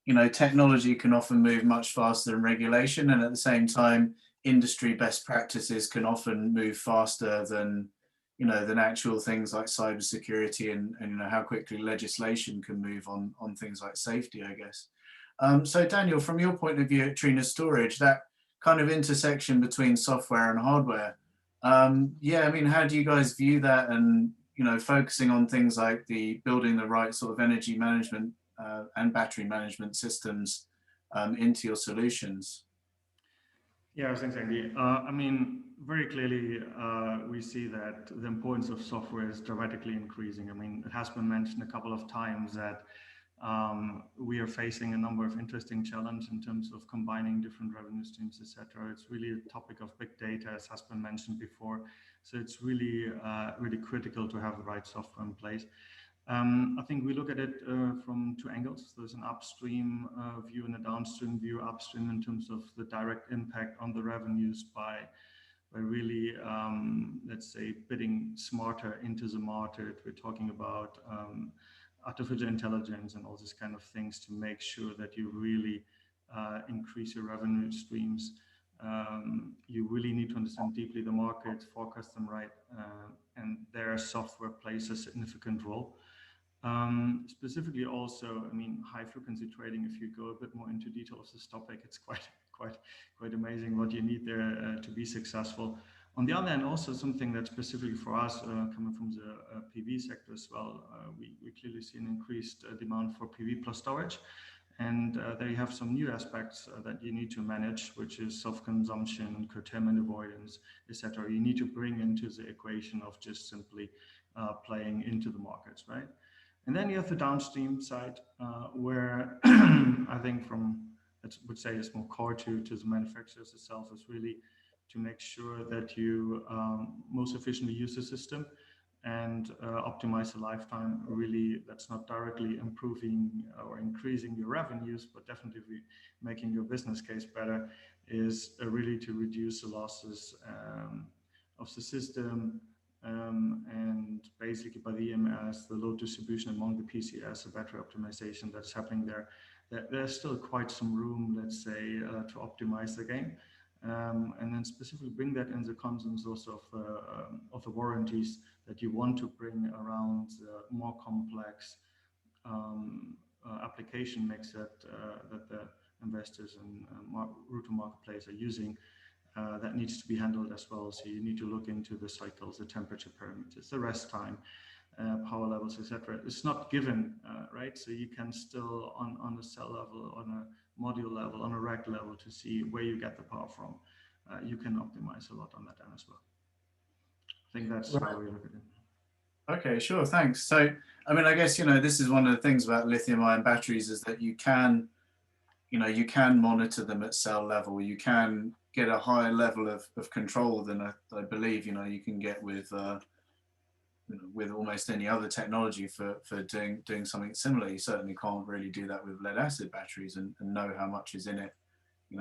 S1: you know, technology can often move much faster than regulation, and at the same time, industry best practices can often move faster than, you know, than actual things like cybersecurity, and you know, how quickly legislation can move on things like safety, I guess. So Daniel, from your point of view at Trina Storage, that kind of intersection between software and hardware, yeah, I mean, how do you guys view that, and, you know, focusing on things like building the right sort of energy management and battery management systems into your solutions?
S3: Yeah, thanks, Andy. I mean, very clearly, we see that the importance of software is dramatically increasing. I mean, it has been mentioned a couple of times that we are facing a number of interesting challenges in terms of combining different revenue streams, etc. It's really a topic of big data, as has been mentioned before. So it's really, really critical to have the right software in place. I think we look at it from two angles. There's an upstream view and a downstream view. Upstream in terms of the direct impact on the revenues by really, let's say, bidding smarter into the market. We're talking about artificial intelligence and all these kind of things to make sure that you really increase your revenue streams. You really need to understand deeply the market, forecast them right, and their software plays a significant role. Specifically also, I mean, high frequency trading, if you go a bit more into detail of this topic, it's quite amazing what you need there to be successful. On the other hand, also something that's specifically for us, coming from the PV sector as well, we clearly see an increased demand for PV plus storage. And there you have some new aspects that you need to manage, which is self-consumption, curtailment avoidance, etc. You need to bring into the equation of just simply playing into the markets, right? And then you have the downstream side, where I think I would say it's more core to the manufacturers itself, is really to make sure that you most efficiently use the system and optimize the lifetime. Really, that's not directly improving or increasing your revenues, but definitely making your business case better, is really to reduce the losses of the system, and basically by the EMS, the load distribution among the PCS, the battery optimization that's happening there. There's still quite some room, let's say, to optimize the game. And then specifically bring that in the context also of the warranties that you want to bring around the more complex application mix that the investors and route to market players are using. That needs to be handled as well. So you need to look into the cycles, the temperature parameters, the rest time, power levels, etc. It's not given, right? So you can still on a cell level, on a module level, on a rack level, to see where you get the power from. You can optimize a lot on that end as well. I think that's how we look at it.
S1: Okay, sure, thanks. So, I mean, I guess, you know, this is one of the things about lithium-ion batteries, is that you can monitor them at cell level. You can get a higher level of control than I believe, you know, you can get with almost any other technology for doing something similar. You certainly can't really do that with lead acid batteries and know how much is in it,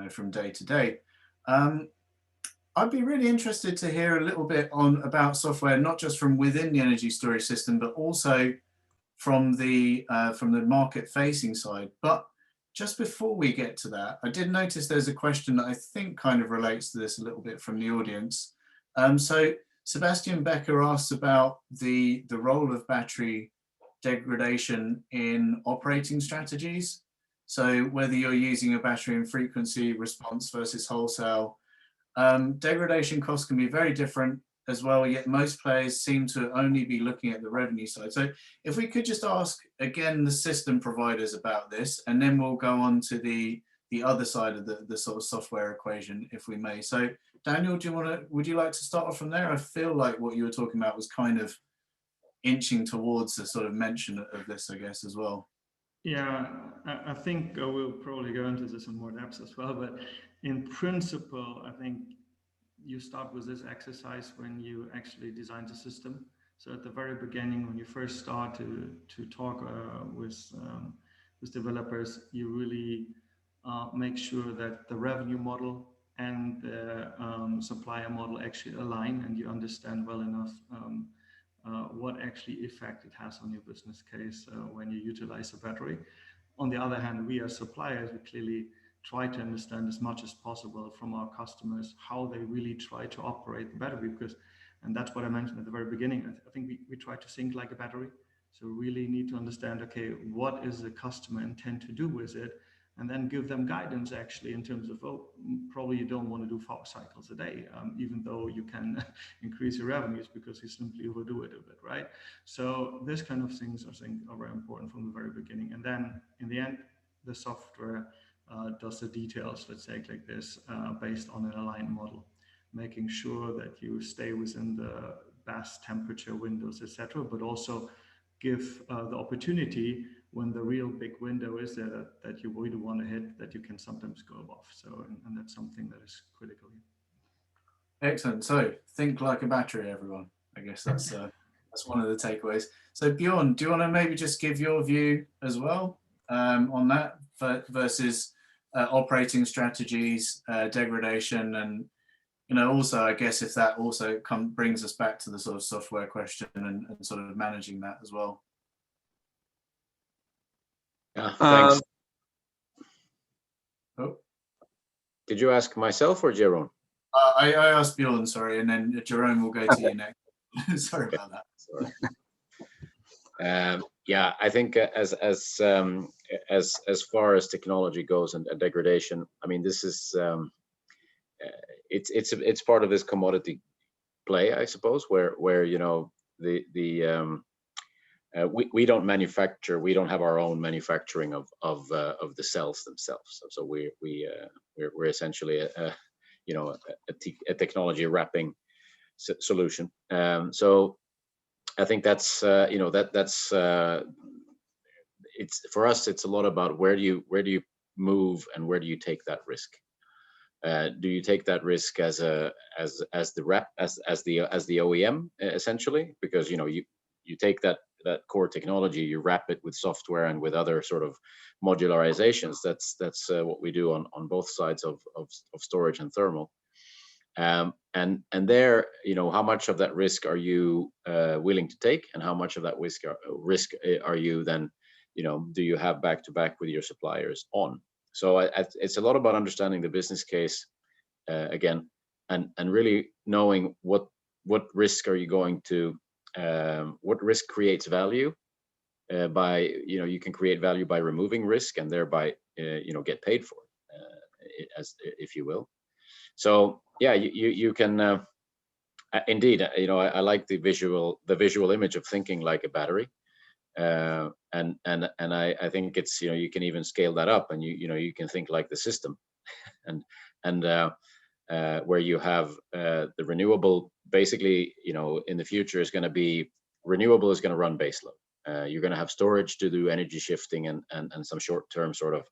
S1: from day to day. I'd be really interested to hear a little bit about software, not just from within the energy storage system, but also from the market-facing side. But just before we get to that, I did notice there's a question that I think kind of relates to this a little bit from the audience. So Sebastian Becker asks about the role of battery degradation in operating strategies. So whether you're using a battery in frequency response versus wholesale, degradation costs can be very different as well, yet most players seem to only be looking at the revenue side. So if we could just ask again the system providers about this, and then we'll go on to the other side of the sort of software equation, if we may. So Daniel, would you like to start off from there? I feel like what you were talking about was kind of inching towards the sort of mention of this, I guess, as well.
S3: Yeah, I think we'll probably go into this in more depth as well, but in principle, I think you start with this exercise when you actually design the system. So at the very beginning, when you first start to talk with developers, you really make sure that the revenue model and the supplier model actually align, and you understand well enough what actually effect it has on your business case when you utilize a battery. On the other hand, we as suppliers, we clearly try to understand as much as possible from our customers how they really try to operate the battery, because, and that's what I mentioned at the very beginning, I think we try to think like a battery. So really need to understand, okay, what is the customer intent to do with it? And then give them guidance actually in terms of, oh, probably you don't want to do 4 cycles a day, even though you can increase your revenues because you simply overdo it a bit, right? So this kind of things I think are very important from the very beginning. And then in the end, the software does the details, let's say like this, based on an aligned model, making sure that you stay within the best temperature windows, etc., but also give the opportunity when the real big window is there that you really want to hit, that you can sometimes go above. So, and that's something that is critical.
S1: Excellent. So think like a battery, everyone. I guess that's one of the takeaways. So Bjorn, do you want to maybe just give your view as well on that versus operating strategies, degradation, and also I guess if that also brings us back to the sort of software question and sort of managing that as well.
S7: Yeah, thanks.
S1: Oh.
S7: Did you ask myself or Jerome?
S1: I asked Bjorn, sorry, and then Jerome will go to you next. Sorry about that.
S7: Sorry. Yeah, I think as far as technology goes and degradation, I mean, this is it's part of this commodity play, I suppose, where we don't manufacture, we don't have our own manufacturing of the cells themselves. So we're essentially a technology wrapping solution. So I think that's it's for us. It's a lot about where do you move and where do you take that risk. Do you take that risk as the OEM essentially, because you take that core technology, you wrap it with software and with other sort of modularizations. That's what we do on both sides of storage and thermal. And there, how much of that risk are you willing to take, and how much of that risk are you then, do you have back to back with your suppliers on? So it's a lot about understanding the business case again, and really knowing what risk are you going to, what risk creates value by, you can create value by removing risk and thereby, get paid for it, as if you will. So yeah, you can indeed, I like the visual image of thinking like a battery. And I think it's, you can even scale that up, and you can think like the system, and where you have the renewable, basically, in the future is going to be renewable, is going to run baseload. You're going to have storage to do energy shifting and some short-term sort of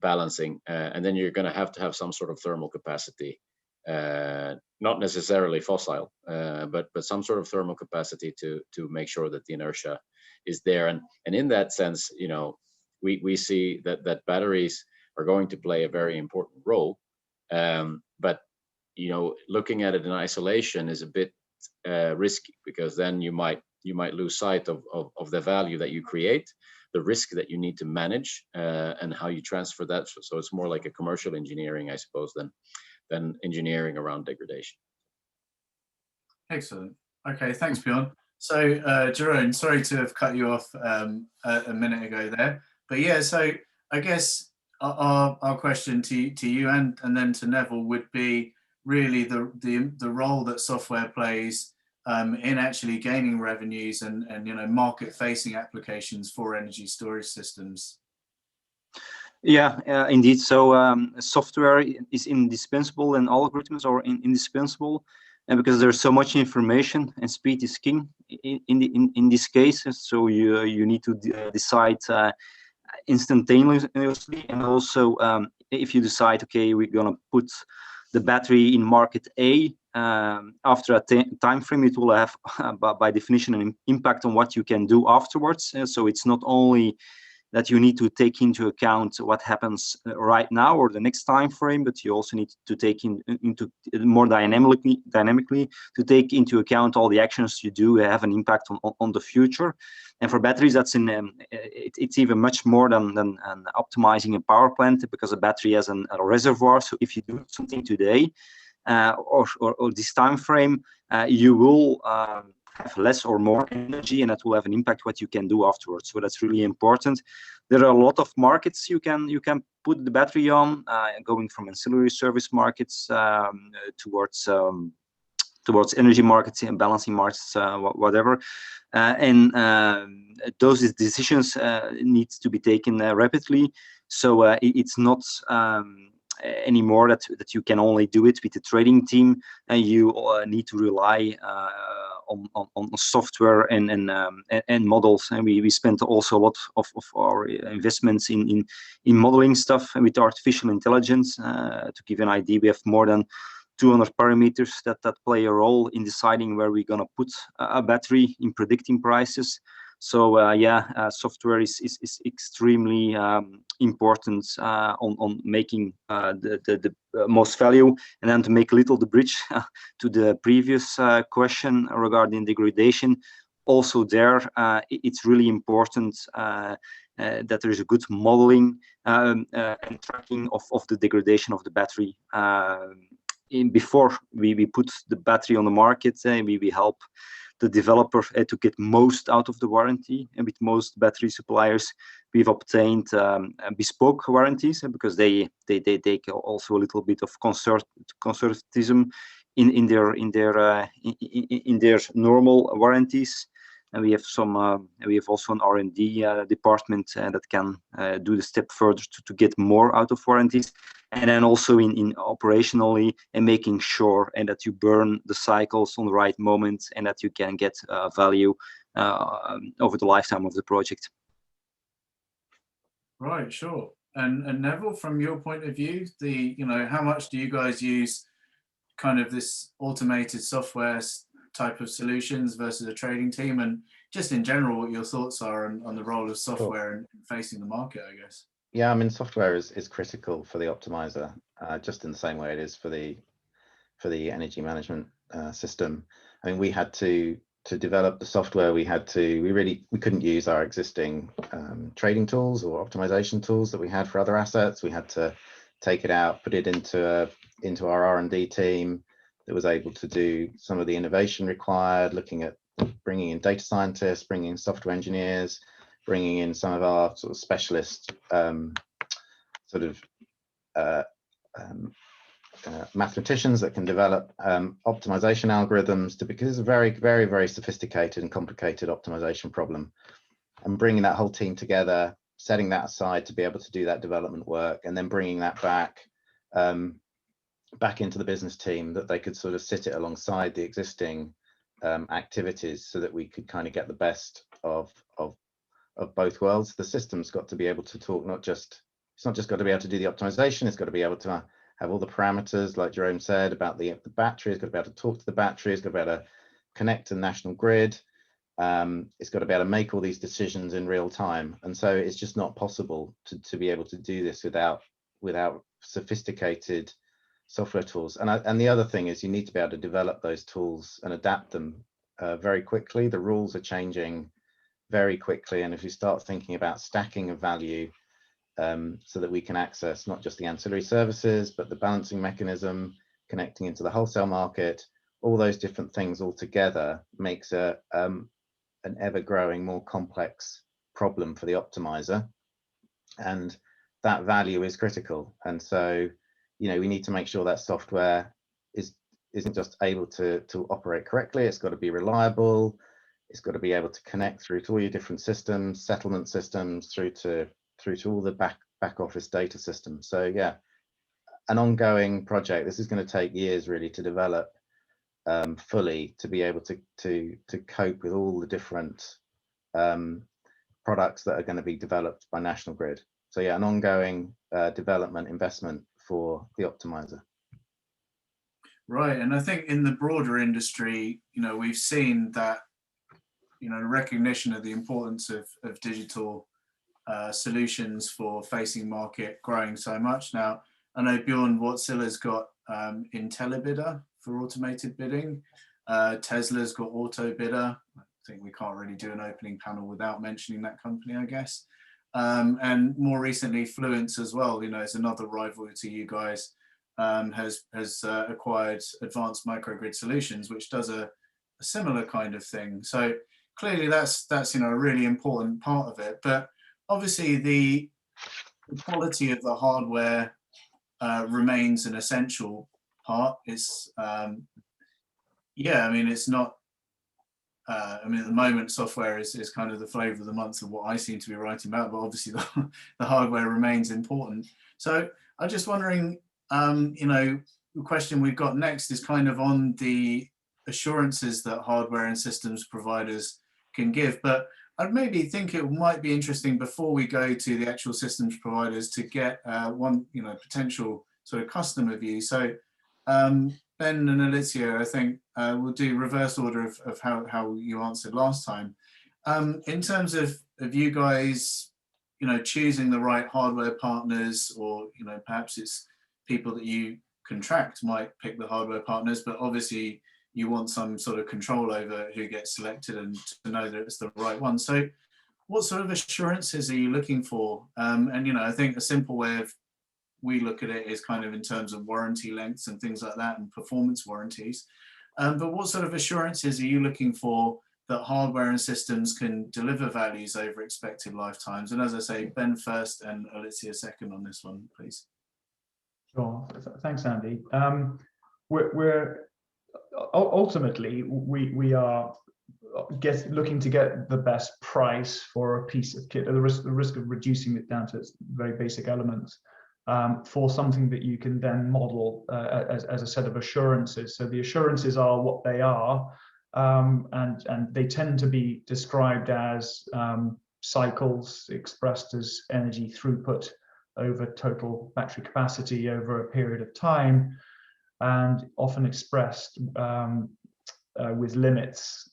S7: balancing, and then you're going to have some sort of thermal capacity, not necessarily fossil, but some sort of thermal capacity to make sure that the inertia is there. And in that sense, we see that batteries are going to play a very important role. But looking at it in isolation is a bit risky, because then you might lose sight of the value that you create, the risk that you need to manage, and how you transfer that. So it's more like a commercial engineering, I suppose, than engineering around degradation.
S1: Excellent. Okay, thanks, Bjorn. So, Jerome, sorry to have cut you off a minute ago there, but yeah, so I guess our question to you and then to Neville would be really the role that software plays in actually gaining revenues and market-facing applications for energy storage systems.
S6: Yeah, indeed. So software is indispensable, and algorithms are indispensable, and because there's so much information, and speed is king in this case. So you need to decide instantaneously, and also if you decide, okay, we're gonna put the battery in market A, after a time frame, it will have by definition an impact on what you can do afterwards. So it's not only that you need to take into account what happens right now or the next time frame, but you also need to take into more dynamically to take into account all the actions you do have an impact on the future. And for batteries, that's it's even much more than optimizing a power plant, because a battery has a reservoir. So if you do something today or this time frame, you will have less or more energy, and that will have an impact what you can do afterwards. So that's really important. There are a lot of markets you can put the battery on, going from ancillary service markets towards energy markets and balancing markets, whatever. And those decisions need to be taken rapidly. So it's not anymore that you can only do it with the trading team, and you need to rely on software and models. And we spent also a lot of our investments in modeling stuff and with artificial intelligence. To give you an idea, we have more than 200 parameters that play a role in deciding where we're going to put a battery, in predicting prices. So software is extremely important on making the most value. And then to make a little the bridge to the previous question regarding degradation, also there it's really important that there is a good modeling and tracking of the degradation of the battery. Before we put the battery on the market, we help the developer to get most out of the warranty. And with most battery suppliers, we've obtained bespoke warranties, because they take also a little bit of conservatism in their normal warranties. And we have also an R&D department that can do the step further to get more out of warranties. And then also in operationally and making sure that you burn the cycles on the right moment, and that you can get value over the lifetime of the project.
S1: Right, sure. And Neville, from your point of view, how much do you guys use kind of this automated software type of solutions versus a trading team, and just in general what your thoughts are on the role of software in facing the market, I guess?
S4: Yeah, I mean, software is critical for the optimizer, just in the same way it is for the energy management system. I mean, we had to develop the software. We couldn't use our existing trading tools or optimization tools that we had for other assets. We had to take it out, put it into our R&D team that was able to do some of the innovation required, looking at bringing in data scientists, bringing in software engineers, bringing in some of our sort of specialist mathematicians that can develop optimization algorithms, because it's a very, very, very sophisticated and complicated optimization problem. And bringing that whole team together, setting that aside to be able to do that development work, and then bringing that back into the business team, that they could sort of sit it alongside the existing activities, so that we could kind of get the best of both worlds. The system's got to be able to talk, it's not just got to be able to do the optimization, it's got to be able to have all the parameters, like Jerome said, about the battery. It's got to be able to talk to the battery, it's got to be able to connect to the national grid. It's got to be able to make all these decisions in real time. And so it's just not possible to be able to do this without without sophisticated software tools. And the other thing is you need to be able to develop those tools and adapt them very quickly. The rules are changing very quickly, and if you start thinking about stacking of value, so that we can access not just the ancillary services, but the balancing mechanism, connecting into the wholesale market, all those different things all together makes an ever-growing, more complex problem for the optimizer. And that value is critical. And so, you know, we need to make sure that software isn't just able to operate correctly. It's got to be reliable. It's got to be able to connect through to all your different systems, settlement systems, through to all the back office data systems. So yeah, an ongoing project. This is going to take years really to develop fully, to be able to cope with all the different products that are going to be developed by National Grid. So yeah, an ongoing development investment for the optimizer.
S1: Right, and I think in the broader industry, you know, we've seen that, you know, recognition of the importance of digital solutions for facing market growing so much. Now, I know Bjorn Wartsila's got IntelliBidder for automated bidding. Tesla's got AutoBidder. I think we can't really do an opening panel without mentioning that company, I guess. And more recently, Fluence as well, you know, is another rival to you guys, has acquired Advanced Microgrid Solutions, which does a similar kind of thing. So clearly that's you know, a really important part of it. But obviously the quality of the hardware remains an essential part. It's yeah, I mean, it's not I mean, at the moment, software is kind of the flavor of the month of what I seem to be writing about, but obviously the hardware remains important. So I'm just wondering, you know, the question we've got next is kind of on the assurances that hardware and systems providers can give. But I'd maybe think it might be interesting, before we go to the actual systems providers, to get one, you know, potential sort of customer view. So Ben and Alicia, I think we'll do reverse order of how you answered last time. In terms of you guys, you know, choosing the right hardware partners, or, you know, perhaps it's people that you contract might pick the hardware partners, but obviously you want some sort of control over who gets selected and to know that it's the right one. So what sort of assurances are you looking for? And, you know, I think a simple way of we look at it is kind of in terms of warranty lengths and things like that, and performance warranties. But what sort of assurances are you looking for that hardware and systems can deliver values over expected lifetimes? And as I say, Ben first and Alicia second on this one, please.
S8: Sure. Thanks, Andy. We're ultimately we are looking to get the best price for a piece of kit, at the risk of reducing it down to its very basic elements, for something that you can then model as a set of assurances. So the assurances are what they are, and they tend to be described as cycles expressed as energy throughput over total battery capacity over a period of time, and often expressed with limits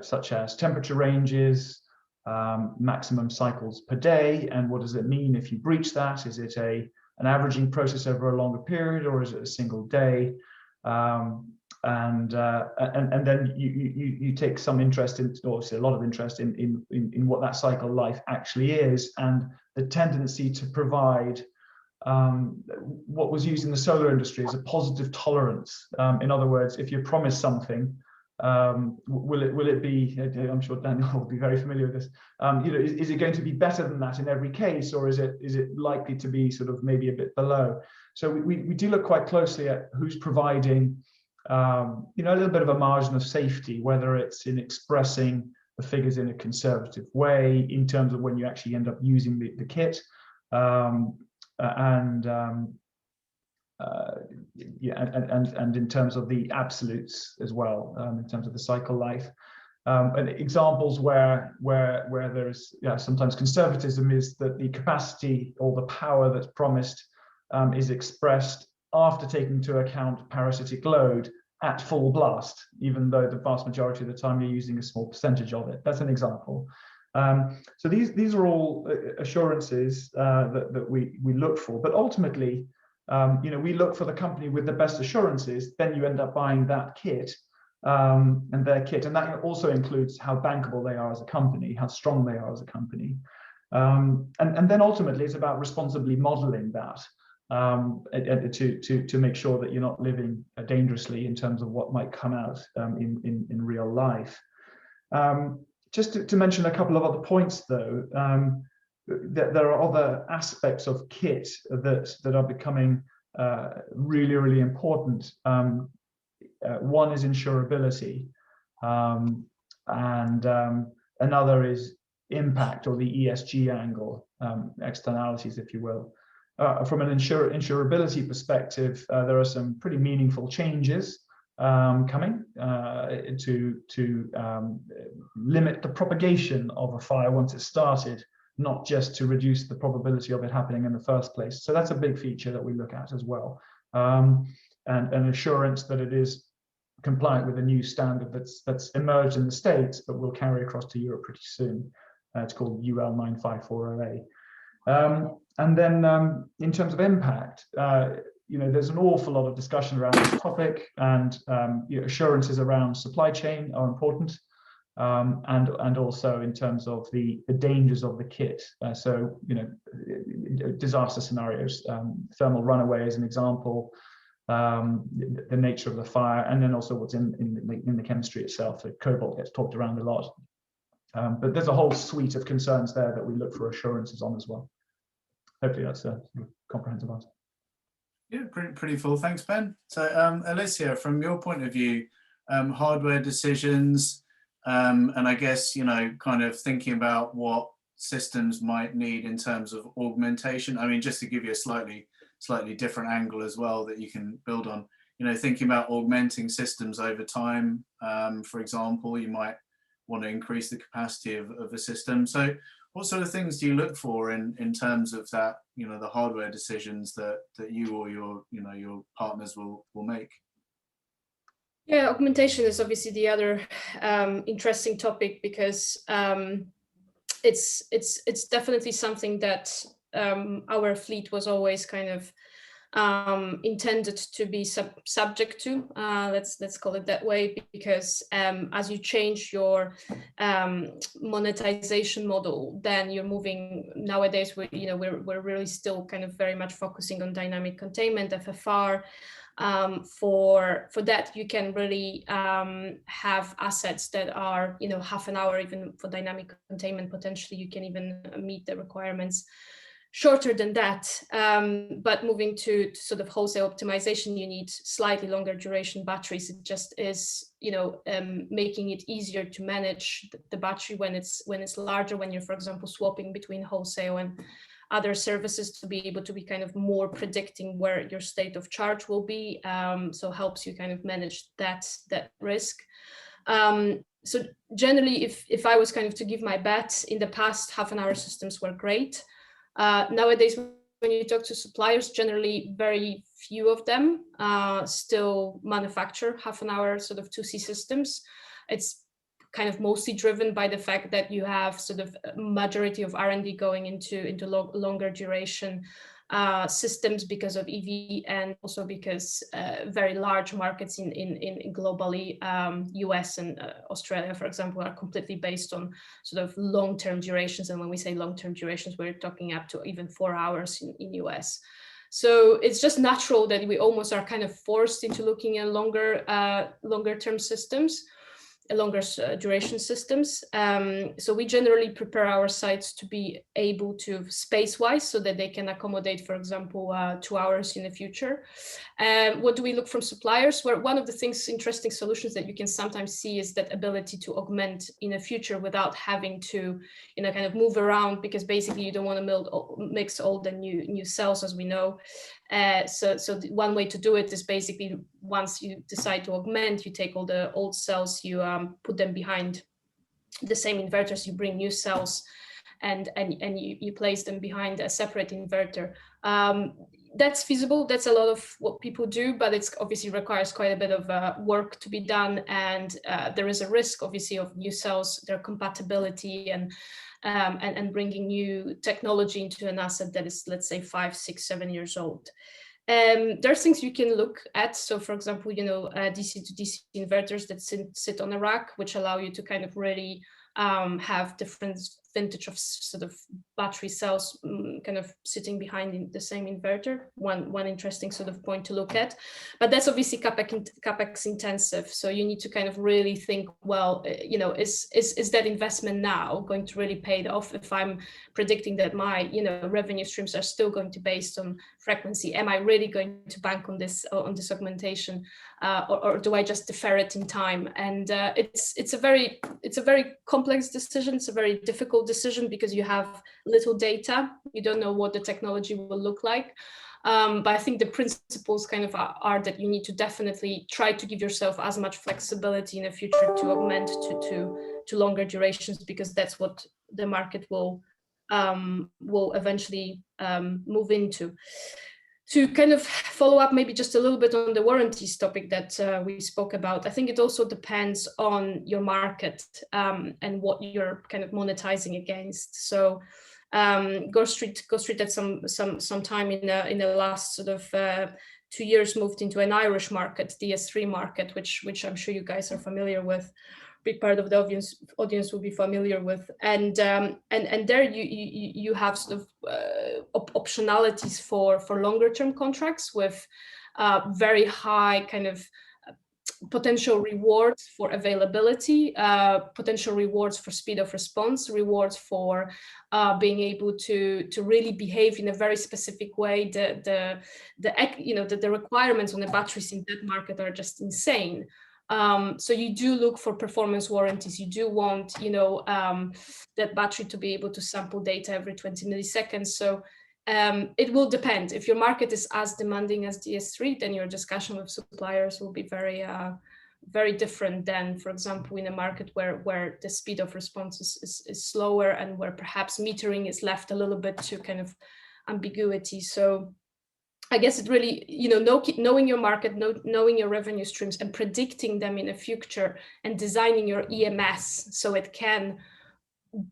S8: such as temperature ranges, maximum cycles per day. And what does it mean if you breach that? Is it an averaging process over a longer period, or is it a single day? And then you take some interest in, obviously a lot of interest in what that cycle life actually is, and the tendency to provide what was used in the solar industry as a positive tolerance. In other words, if you promise something, will it be, I'm sure Daniel will be very familiar with this, you know, is it going to be better than that in every case, or is it likely to be sort of maybe a bit below? So we do look quite closely at who's providing you know, a little bit of a margin of safety, whether it's in expressing the figures in a conservative way in terms of when you actually end up using the kit, yeah, and in terms of the absolutes as well, in terms of the cycle life. And examples where there's sometimes conservatism is that the capacity or the power that's promised is expressed after taking into account parasitic load at full blast, even though the vast majority of the time you're using a small percentage of it. That's an example. So these are all assurances that we look for, but ultimately, we look for the company with the best assurances. Then you end up buying that kit and their kit, and that also includes how bankable they are as a company, how strong they are as a company, and then ultimately it's about responsibly modeling that to make sure that you're not living dangerously in terms of what might come out in real life. Just to mention a couple of other points, though, that there are other aspects of kit that are becoming really, really important. One is insurability, and another is impact, or the ESG angle, externalities, if you will. From an insurability perspective, there are some pretty meaningful changes coming to limit the propagation of a fire once it's started, not just to reduce the probability of it happening in the first place. So that's a big feature that we look at as well, and an assurance that it is compliant with a new standard that's emerged in the States but will carry across to Europe pretty soon. It's called UL 95408. And then in terms of impact, there's an awful lot of discussion around this topic, and assurances around supply chain are important, and also in terms of the dangers of the kit. So disaster scenarios, thermal runaway as an example, the nature of the fire, and then also what's in the chemistry itself. So cobalt gets talked around a lot, but there's a whole suite of concerns there that we look for assurances on as well. Hopefully that's a comprehensive answer.
S1: Yeah, pretty full. Thanks, Ben. So Alicia, from your point of view, hardware decisions, and I guess, kind of thinking about what systems might need in terms of augmentation. I mean, just to give you a slightly different angle as well that you can build on, thinking about augmenting systems over time. For example, you might want to increase the capacity of a system. So what sort of things do you look for in terms of that, the hardware decisions that you or your partners will make?
S5: Yeah, augmentation is obviously the other interesting topic, because it's definitely something that our fleet was always kind of intended to be subject to, let's call it that way, because as you change your monetization model, then you're moving. Nowadays we're really still kind of very much focusing on dynamic containment, FFR. For that you can really have assets that are half an hour. Even for dynamic containment, potentially you can even meet the requirements shorter than that, but moving to sort of wholesale optimization, you need slightly longer duration batteries. It just is making it easier to manage the battery when it's larger, when you're, for example, swapping between wholesale and other services, to be able to be kind of more predicting where your state of charge will be, so helps you kind of manage that risk. So generally, if I was kind of to give my bet, in the past, half-an-hour systems were great. Nowadays, when you talk to suppliers, generally very few of them still manufacture half-an-hour sort of 2C systems. It's kind of mostly driven by the fact that you have sort of a majority of R&D going into longer duration systems because of EV, and also because very large markets in globally, US and Australia, for example, are completely based on sort of long-term durations. And when we say long-term durations, we're talking up to even 4 hours in US. So it's just natural that we almost are kind of forced into looking at longer term systems, longer duration systems. So we generally prepare our sites to be able to space-wise, so that they can accommodate, for example, 2 hours in the future. What do we look from suppliers? Well, one of the interesting solutions that you can sometimes see is that ability to augment in the future without having to, kind of move around, because basically you don't want to mix old and new cells, as we know. So one way to do it is basically, once you decide to augment, you take all the old cells, you put them behind the same inverters, you bring new cells, and you place them behind a separate inverter. that's feasible. That's a lot of what people do, but it's obviously requires quite a bit of work to be done, and there is a risk, obviously, of new cells, their compatibility, and bringing new technology into an asset that is, let's say, 5, 6, 7 years old. There's things you can look at. So, for example, DC to DC inverters that sit on a rack, which allow you to kind of really have different vintage of sort of battery cells kind of sitting behind the same inverter. One interesting sort of point to look at, but that's obviously capex intensive. So you need to kind of really think, well, is that investment now going to really pay it off? If I'm predicting that my revenue streams are still going to be based on frequency, am I really going to bank on this augmentation, or do I just defer it in time? And it's a very complex decision. It's a very difficult decision because you have little data. You don't know what the technology will look like. But I think the principles kind of are that you need to definitely try to give yourself as much flexibility in the future to augment to longer durations, because that's what the market will eventually move into. To kind of follow up maybe just a little bit on the warranties topic that we spoke about, I think it also depends on your market and what you're kind of monetizing against. So Go Street at some time in the last sort of 2 years moved into an Irish market, the S3 market, which I'm sure you guys are familiar with. Big part of the audience will be familiar with, and there you have sort of optionalities for longer term contracts with very high kind of potential rewards for availability, potential rewards for speed of response, rewards for being able to really behave in a very specific way. The requirements on the batteries in that market are just insane. So you do look for performance warranties. You do want, that battery to be able to sample data every 20 milliseconds. So it will depend. If your market is as demanding as DS3, then your discussion with suppliers will be very, very different than, for example, in a market where the speed of response is slower and where perhaps metering is left a little bit to kind of ambiguity. So I guess it really, knowing your market, knowing your revenue streams and predicting them in the future and designing your EMS so it can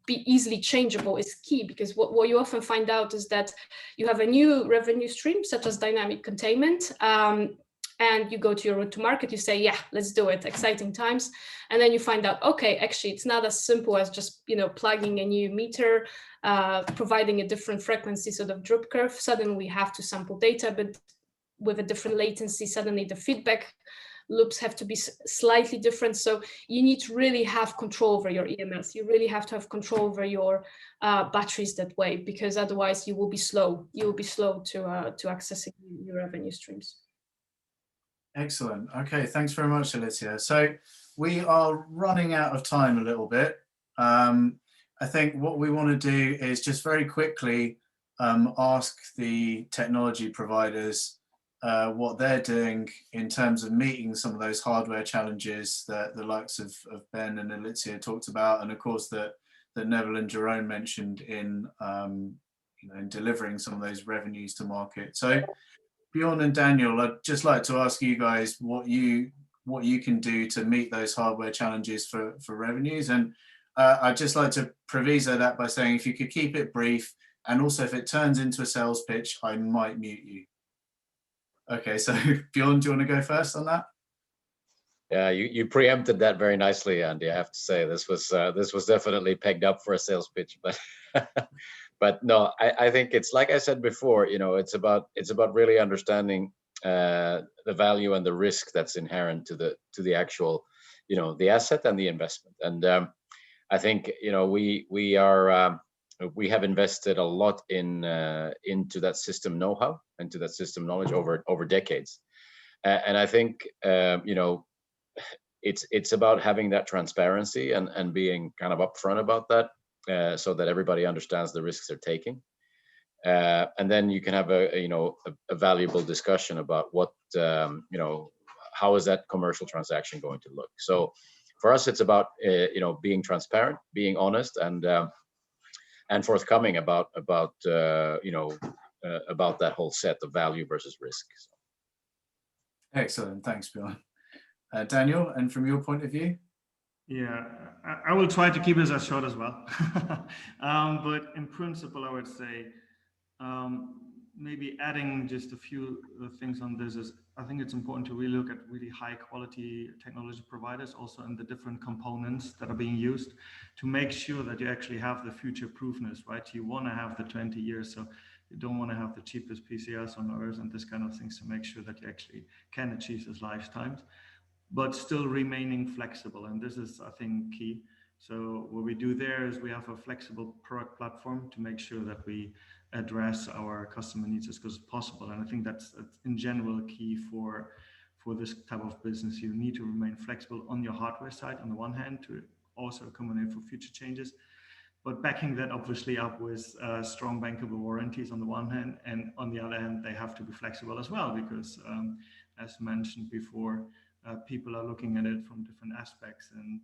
S5: be easily changeable is key, because what you often find out is that you have a new revenue stream, such as dynamic containment, and you go to your route to market, you say, yeah, let's do it, exciting times. And then you find out, okay, actually, it's not as simple as just, plugging a new meter, providing a different frequency sort of drop curve. Suddenly we have to sample data, but with a different latency, suddenly the feedback loops have to be slightly different. So you need to really have control over your EMS. You really have to have control over your batteries that way, because otherwise you will be slow. You will be slow to accessing your revenue streams.
S1: Excellent. Okay, thanks very much, Alicia. So we are running out of time a little bit. I think what we want to do is just very quickly ask the technology providers what they're doing in terms of meeting some of those hardware challenges that the likes of Ben and Alicia talked about, and of course that Neville and Jerome mentioned in in delivering some of those revenues to market. So Bjorn and Daniel, I'd just like to ask you guys what you can do to meet those hardware challenges for revenues. And I'd just like to proviso that by saying, if you could keep it brief, and also if it turns into a sales pitch, I might mute you. Okay, so Bjorn, do you want to go first on that?
S7: Yeah, you preempted that very nicely, Andy. I have to say this was definitely pegged up for a sales pitch, but but no, I think it's like I said before. It's about really understanding the value and the risk that's inherent to the actual, the asset and the investment. And I think we have invested a lot into that system know-how, into that system knowledge over decades, and I think it's about having that transparency and being kind of upfront about that, so that everybody understands the risks they're taking, and then you can have a valuable discussion about what how is that commercial transaction going to look. So for us, it's about being transparent, being honest, and forthcoming about about that whole set of value versus risk. So.
S1: Excellent, thanks, Bjorn. Daniel, and from your point of view?
S3: Yeah, I will try to keep this as short as well. But in principle, I would say maybe adding just a few things on this is, I think it's important to really look at really high quality technology providers also in the different components that are being used to make sure that you actually have the future proofness, right? You want to have the 20 years, so you don't want to have the cheapest PCS on earth and this kind of things to make sure that you actually can achieve those lifetimes, but still remaining flexible. And this is, I think, key. So what we do there is we have a flexible product platform to make sure that we address our customer needs as good as possible. And I think that's in general key for this type of business. You need to remain flexible on your hardware side on the one hand to also accommodate for future changes, but backing that obviously up with strong bankable warranties on the one hand, and on the other hand, they have to be flexible as well, because as mentioned before, people are looking at it from different aspects, and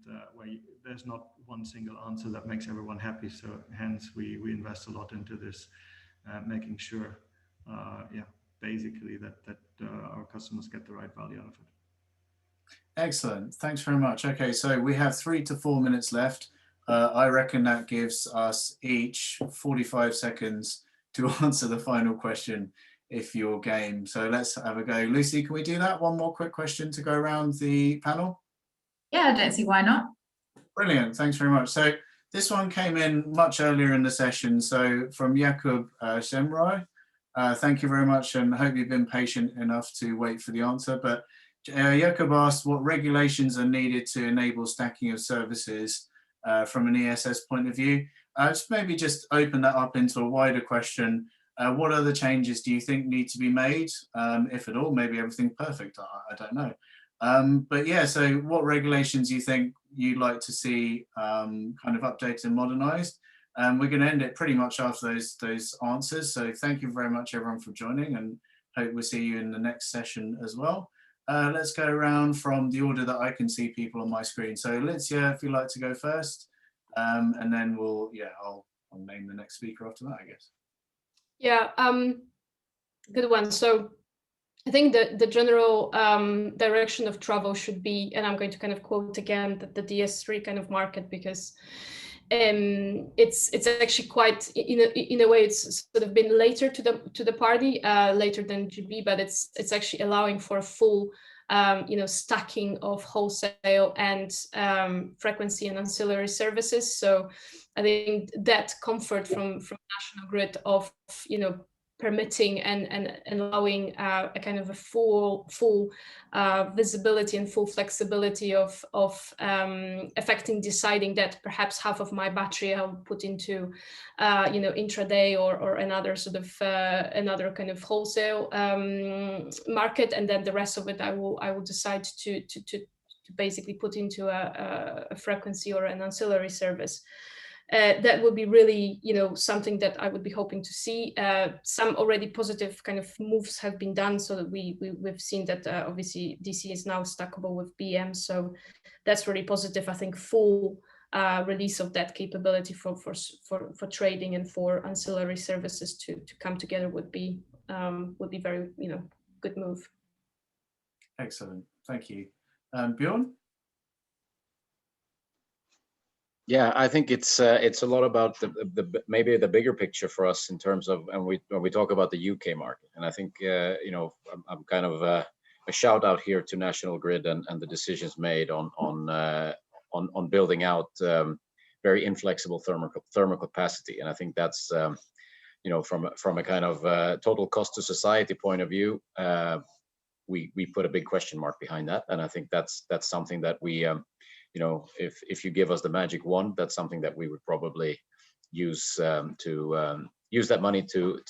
S3: there's not one single answer that makes everyone happy. So hence we invest a lot into this, making sure, basically that our customers get the right value out of it.
S1: Excellent, thanks very much. Okay, so we have 3 to 4 minutes left. I reckon that gives us each 45 seconds to answer the final question if you're game. So let's have a go. Lucy, can we do that? One more quick question to go around the panel?
S2: Yeah, I don't see why not.
S1: Brilliant, thanks very much. So this one came in much earlier in the session. So from Jakub Semraj, thank you very much, and I hope you've been patient enough to wait for the answer. But Jakub asked what regulations are needed to enable stacking of services from an ESS point of view. Maybe just open that up into a wider question. What other changes do you think need to be made, if at all? Maybe everything perfect, I don't know. But yeah, so what regulations do you think you'd like to see kind of updated and modernized? We're going to end it pretty much after those answers. So thank you very much, everyone, for joining, and hope we'll see you in the next session as well. Let's go around from the order that I can see people on my screen. So Alicia, if you'd like to go first, and then I'll name the next speaker after that, I guess.
S5: Yeah, good one. So I think the general direction of travel should be, and I'm going to kind of quote again the DS3 kind of market, because it's actually quite, in a way, it's sort of been later to the party, later than GB, but it's actually allowing for a full stacking of wholesale and frequency and ancillary services. So I think that comfort from National Grid of permitting and allowing a kind of a full visibility and full flexibility of affecting deciding that perhaps half of my battery I'll put into intraday or another sort of another kind of wholesale market, and then the rest of it I will decide to basically put into a frequency or an ancillary service. That would be really, something that I would be hoping to see. Some already positive kind of moves have been done, so that we've seen that obviously DC is now stackable with BM, so that's really positive. I think full release of that capability for trading and for ancillary services to come together would be very good move.
S1: Excellent, thank you. Bjorn?
S7: Yeah, I think it's a lot about maybe the bigger picture for us in terms of, and when we talk about the UK market, and I think I'm kind of a shout out here to National Grid and the decisions made on building out very inflexible thermal capacity, and I think that's from a kind of total cost to society point of view, we put a big question mark behind that, and I think that's something that we. If you give us the magic wand, that's something that we would probably use to use that money to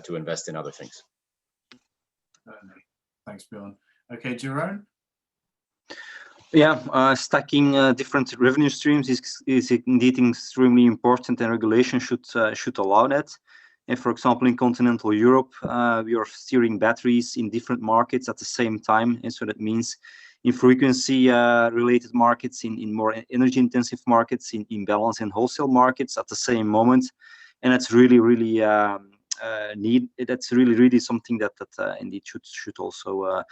S7: invest in other things.
S1: Thanks, Bjorn. Okay, Jerome?
S6: Yeah, stacking different revenue streams is indeed extremely important, and regulation should allow that. And for example, in continental Europe, we are steering batteries in different markets at the same time, and so that means in frequency related markets, in more energy intensive markets, in balance and wholesale markets at the same moment. And it's really need. That's really something that indeed should also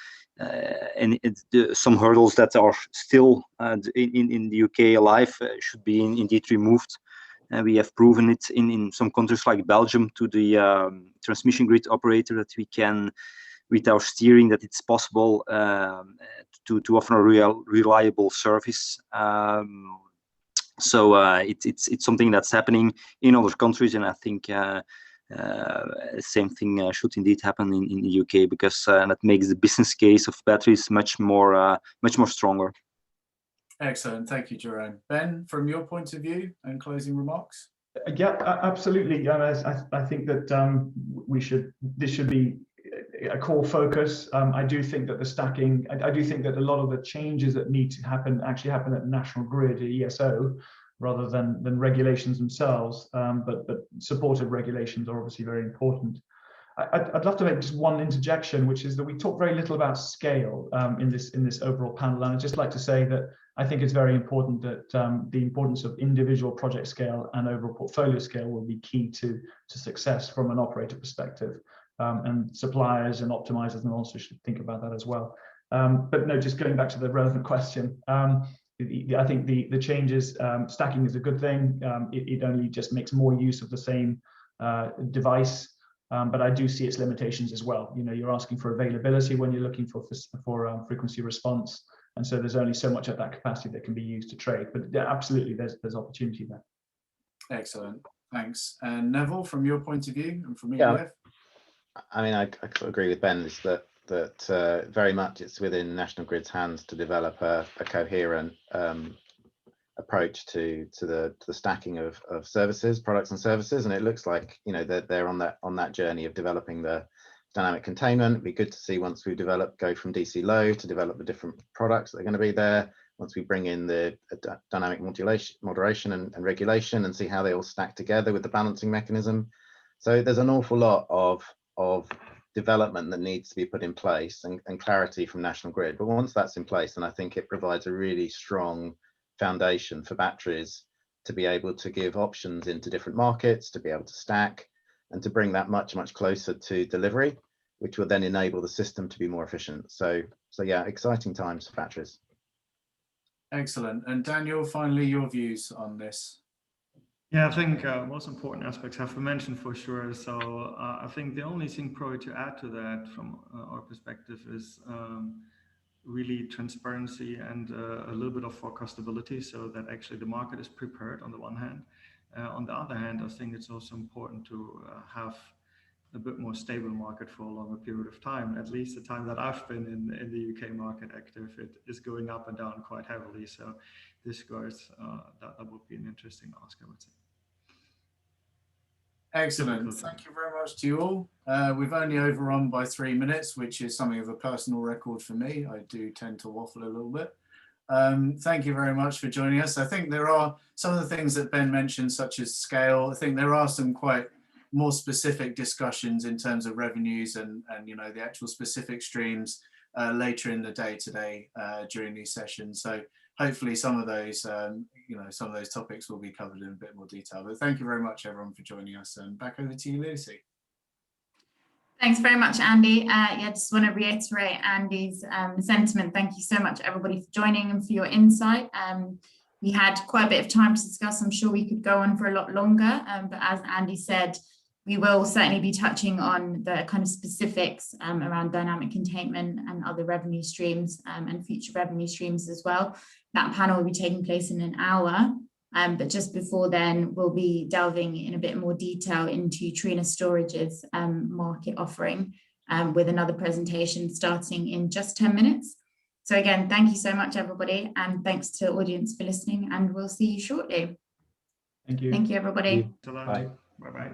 S6: some hurdles that are still in the UK alive should be indeed removed. We have proven it in some countries like Belgium to the transmission grid operator that we can, with our steering, that it's possible to offer a reliable service. So it's something that's happening in other countries, and I think same thing should indeed happen in the UK, because that makes the business case of batteries much more stronger.
S1: Excellent, thank you, Jerome. Ben, from your point of view and closing remarks.
S8: Yeah, absolutely. I think that this should be a core focus. I do think that the stacking, I do think that a lot of the changes that need to happen actually happen at National Grid, ESO, rather than regulations themselves. But supportive regulations are obviously very important. I'd love to make just one interjection, which is that we talk very little about scale in this overall panel, and I'd just like to say that I think it's very important that the importance of individual project scale and overall portfolio scale will be key to success from an operator perspective, and suppliers and optimizers and also should think about that as well. But no, just going back to the relevant question, I think the changes, stacking is a good thing. It only just makes more use of the same device. But I do see its limitations as well. You know, you're asking for availability when you're looking for frequency response, and so there's only so much of that capacity that can be used to trade. But yeah, absolutely, there's opportunity there.
S1: Excellent, thanks. And Neville, from your point of view and from EDF?
S4: Yeah, I mean, I agree with Ben. Is that very much it's within National Grid's hands to develop a coherent approach to the stacking of services, products and services, and it looks like, you know, that they're on that journey of developing the dynamic containment. It'd be good to see once we go from DC low to develop the different products that are going to be there. Once we bring in the dynamic moderation and regulation, and see how they all stack together with the balancing mechanism. So there's an awful lot of development that needs to be put in place and clarity from National Grid. But once that's in place, then I think it provides a really strong foundation for batteries to be able to give options into different markets, to be able to stack, and to bring that much closer to delivery, which will then enable the system to be more efficient. So yeah, exciting times for batteries.
S1: Excellent. And Daniel, finally, your views on this?
S3: Yeah, I think most important aspects have been mentioned for sure. So I think the only thing probably to add to that from our perspective is really transparency and a little bit of forecastability, so that actually the market is prepared on the one hand. On the other hand, I think it's also important to have a bit more stable market for a longer period of time. At least the time that I've been in the UK market active, it is going up and down quite heavily. So this goes, that would be an interesting ask, I would say.
S1: Excellent. Thank you very much to you all. We've only overrun by 3 minutes, which is something of a personal record for me. I do tend to waffle a little bit. Thank you very much for joining us. I think there are some of the things that Ben mentioned, such as scale. I think there are some quite more specific discussions in terms of revenues and you know, the actual specific streams later in the day today during these sessions. So hopefully some of those you know, some of those topics will be covered in a bit more detail. But thank you very much everyone for joining us, and back over to you, Lucy.
S2: Thanks very much, Andy. Yeah, just want to reiterate Andy's sentiment. Thank you so much, everybody, for joining and for your insight. We had quite a bit of time to discuss. I'm sure we could go on for a lot longer, but as Andy said, we will certainly be touching on the kind of specifics around dynamic containment and other revenue streams and future revenue streams as well. That panel will be taking place in an hour. But just before then, we'll be delving in a bit more detail into Trina Storage's market offering with another presentation starting in just 10 minutes. So again, thank you so much, everybody, and thanks to the audience for listening, and we'll see you shortly.
S8: Thank you.
S2: Thank you, everybody.
S3: Bye. Bye-bye.